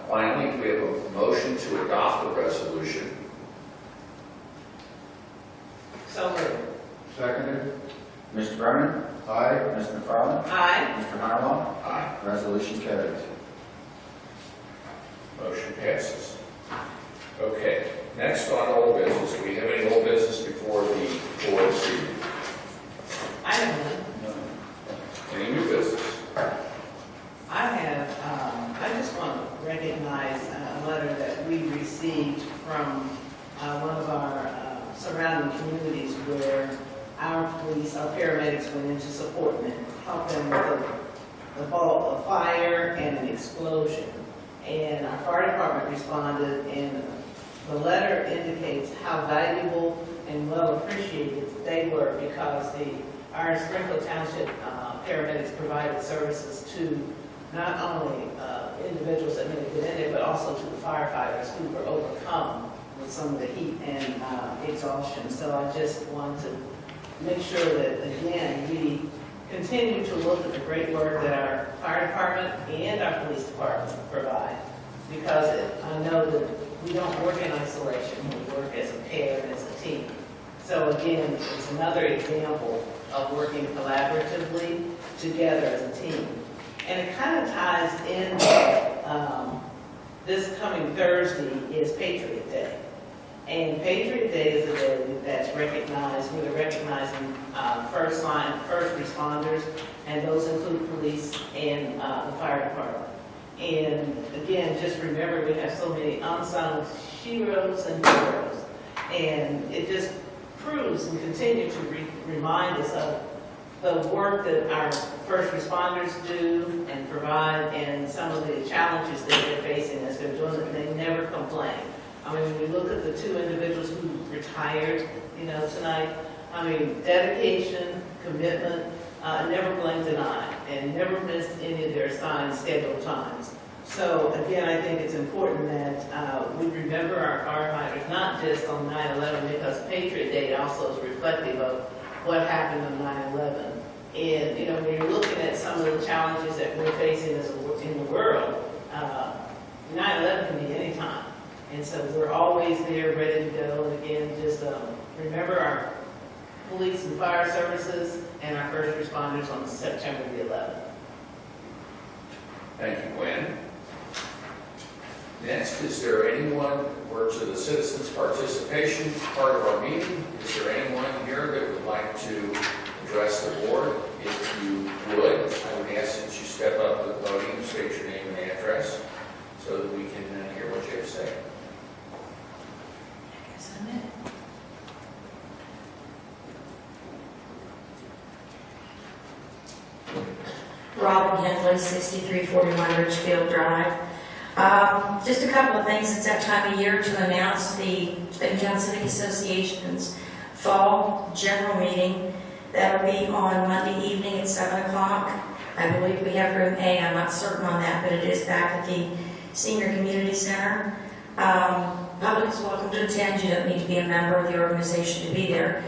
Finally, we have a motion to adopt the resolution. So moved. Seconded. Mr. Barney? Aye. Mr. McFarland? Aye. Mr. Harlow? Aye. Resolution carries. Motion passes. Okay, next on old business, do we have any old business before the board this evening? I have one. Any new business? I just want to recognize a letter that we received from one of our surrounding communities where our police, our paramedics went in to support them, help them with a fire and an explosion. And our fire department responded, and the letter indicates how valuable and well appreciated they were because our Springfield Township paramedics provided services to not only individuals that may have been in there, but also to the firefighters who were overcome with some of the heat and exhaustion. So I just want to make sure that, again, we continue to look at the great work that our fire department and our police department provide, because I know that we don't work in isolation, we work as a pair and as a team. So again, it's another example of working collaboratively together as a team. And it kind of ties in, this coming Thursday is Patriot Day. And Patriot Day is a day that's recognized, we're recognizing first responders, and those include police and the fire department. And again, just remember, we have so many unsung heroes and heroes. And it just proves and continues to remind us of the work that our first responders do and provide, and some of the challenges that they're facing as they're doing it, and they never complain. I mean, when we look at the two individuals who retired, tonight, I mean, dedication, commitment, never blinked an eye, and never missed any of their assigned scheduled times. So again, I think it's important that we remember our firefighters, not just on 9/11, because Patriot Day also is reflective of what happened on 9/11. And, when you're looking at some of the challenges that we're facing in the world, 9/11 can be any time. And so we're always there, ready to go. And again, just remember our police and fire services and our first responders on September the 11th. Thank you, Gwen. Next, is there anyone, we're to the citizens' participation part of our meeting. Is there anyone here that would like to address the board? If you would, I would ask that you step up to the podium, state your name and address, so that we can hear what you have to say. Robin Henley, 6341 Richfield Drive. Just a couple of things. It's that time of year to announce the Springfield Civic Association's fall general meeting. That'll be on Monday evening at 7 o'clock. I believe we have room A. I'm not certain on that, but it is back at the Senior Community Center. Public is welcome to attend. You don't need to be a member of the organization to be there.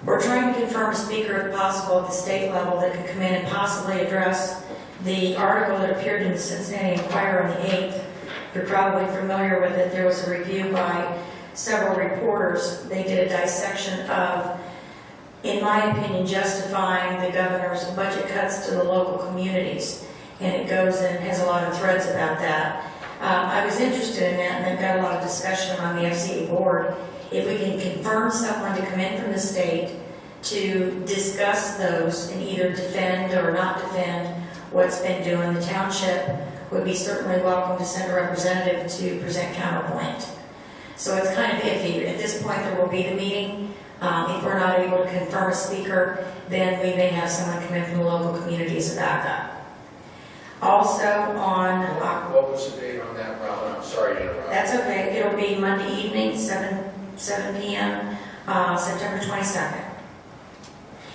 We're trying to confirm a speaker, if possible, at the state level that can come in and possibly address the article that appeared in the Cincinnati Enquirer on the 8th. You're probably familiar with it. There was a review by several reporters. They did a dissection of, in my opinion, justifying the governor's budget cuts to the local communities. And it goes and has a lot of threads about that. I was interested in that, and they've got a lot of discussion on the FCA board. If we can confirm someone to come in from the state to discuss those and either defend or not defend what's been doing, the township would be certainly welcome to send a representative to present counterpoint. So it's kind of iffy. At this point, there will be the meeting. If we're not able to confirm a speaker, then we may have someone come in from the local community as a backup. Also on... What was the date on that, Robin? I'm sorry to interrupt. That's okay. It'll be Monday evening, 7 p.m., September 22nd.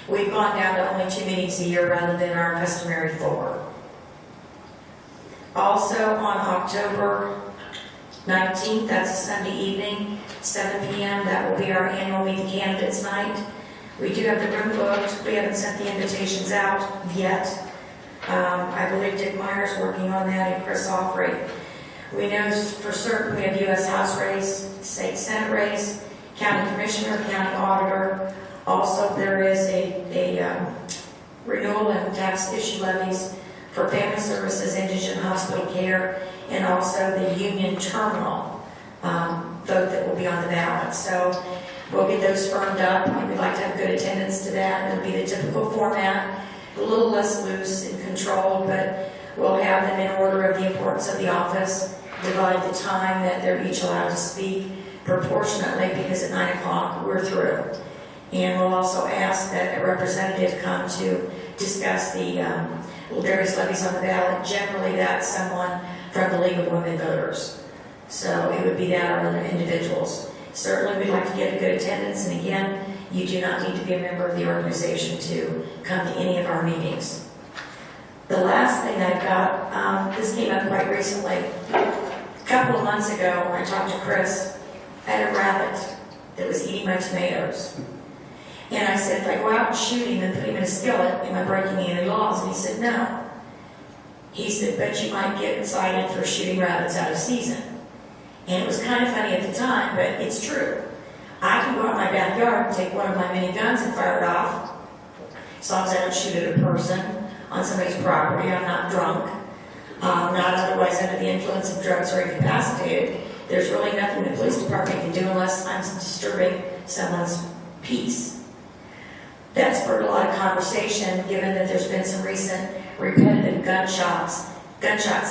We've gone down to only 2 meetings a year rather than our customary 4. Also on October 19th, that's a Sunday evening, 7 p.m., that will be our annual Meet the Candidates night. We do have the room booked. We haven't sent the invitations out yet. I believe Dick Meyer's working on that and Chris Offrey. We know for certain we have U.S. House race, State Senate race, County Commissioner, County Auditor. Also, there is a renewal and tax issue levies for family services, indigent hospital care, and also the Union Terminal vote that will be on the ballot. So we'll get those firmed up. We'd like to have good attendance to that. It'll be the typical format, a little less loose and controlled, but we'll have them in order of the importance of the office, divide the time that they're each allowed to speak proportionately, because at 9 o'clock we're through. And we'll also ask that a representative come to discuss the various levies on the ballot. Generally, that's someone from the League of Women Voters. So it would be that or other individuals. Certainly, we'd like to get a good attendance, and again, you do not need to be a member of the organization to come to any of our meetings. The last thing I've got, this came up quite recently. A couple of months ago, I talked to Chris. I had a rabbit that was eating my tomatoes. And I said, if I go out and shoot him and put him in a skillet, am I breaking any laws? And he said, no. He said, but you might get cited for shooting rabbits out of season. And it was kind of funny at the time, but it's true. I can go out in my backyard and take one of my mini guns and fire it off. As long as I don't shoot at a person on somebody's property, I'm not drunk, not otherwise under the influence of drugs or incapacitated. There's really nothing the police department can do unless I'm disturbing someone's peace. That spurred a lot of conversation, given that there's been some recent repetitive gunshots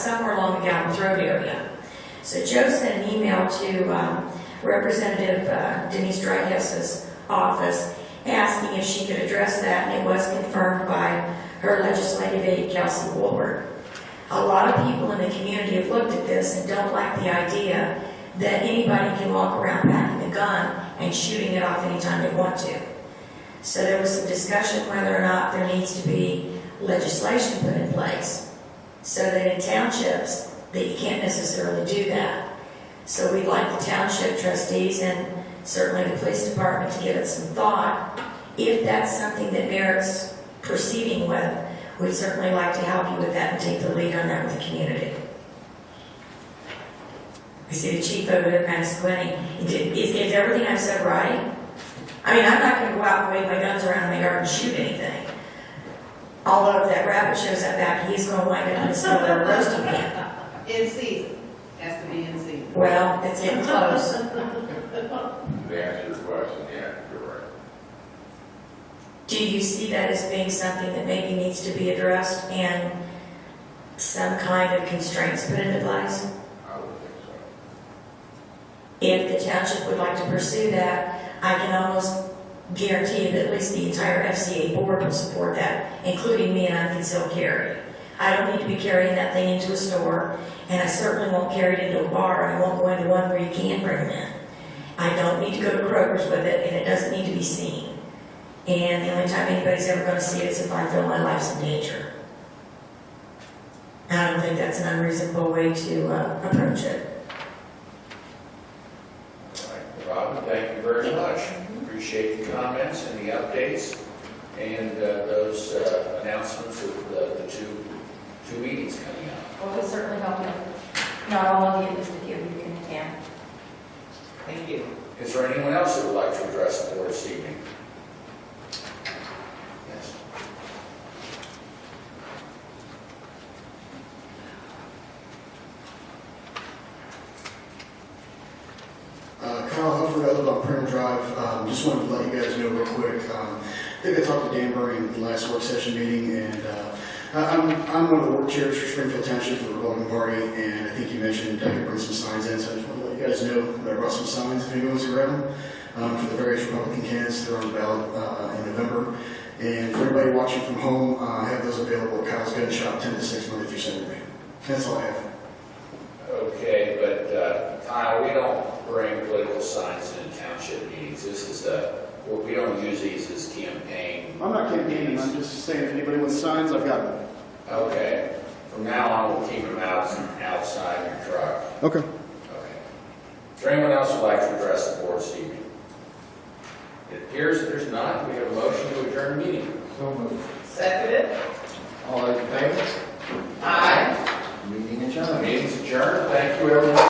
somewhere along the Gallup Road area. So Joe sent an email to Representative Denise Dryhess's office asking if she could address that, and it was confirmed by her legislative aide, Kelsey Woolward. A lot of people in the community have looked at this and don't like the idea that anybody can walk around packing a gun and shooting it off anytime they want to. So there was some discussion whether or not there needs to be legislation put in place so that in townships that you can't necessarily do that. So we'd like the township trustees and certainly the police department to give it some thought. If that's something that merits proceeding with, we'd certainly like to help you with that and take the lead on that with the community. I see the chief over there kind of squinting. Is everything I've said right? I mean, I'm not going to go out and wave my guns around in my yard and shoot anything. Although if that rabbit shows up back, he's going to wind up in the snow or roasting me. In season, has to be in season. Well, it's getting close. To answer your question, yeah, you're right. Do you see that as being something that maybe needs to be addressed and some kind of constraints put into place? I would think so. If the township would like to pursue that, I can almost guarantee that at least the entire FCA board will support that, including me and unconcealed carry. I don't need to be carrying that thing into a store, and I certainly won't carry it into a bar, and I won't go into one where you can't bring them in. I don't need to go to Kroger's with it, and it doesn't need to be seen. And the only time anybody's ever going to see it is if I feel my life's in danger. I don't think that's an unreasonable way to approach it. All right, Robin, thank you very much. Appreciate the comments and the updates and those announcements of the two meetings coming up. Well, we'll certainly help you. Not all of you, just a few of you can. Thank you. Is there anyone else that would like to address the board this evening? Yes. Kyle Hufford, I live on Printer Drive. Just wanted to let you guys know real quick. I think I talked to Dan Burry in the last work session meeting, and I'm one of the work chairs for Springfield Township for the Republican Party, and I think you mentioned I could bring some signs in, so I just want to let you guys know that I brought some signs if anyone wants to grab them for the various Republican candidates that are on the ballot in November. And for everybody watching from home, I have those available at Kyle's Gun Shop 10 to 6 Monday through Saturday. That's all I have. Okay, but Kyle, we don't bring political signs in township meetings. This is we don't use these as campaign. I'm not campaigning, I'm just saying if anybody wants signs, I've got them. Okay. From now on, we'll keep them outside your truck. Okay. Okay. Is there anyone else who would like to address the board this evening? It appears that there's not. We have a motion to adjourn the meeting. So moved. Seconded? All those in favor? Aye. Meeting adjourned. Meeting's adjourned. Thank you, everyone.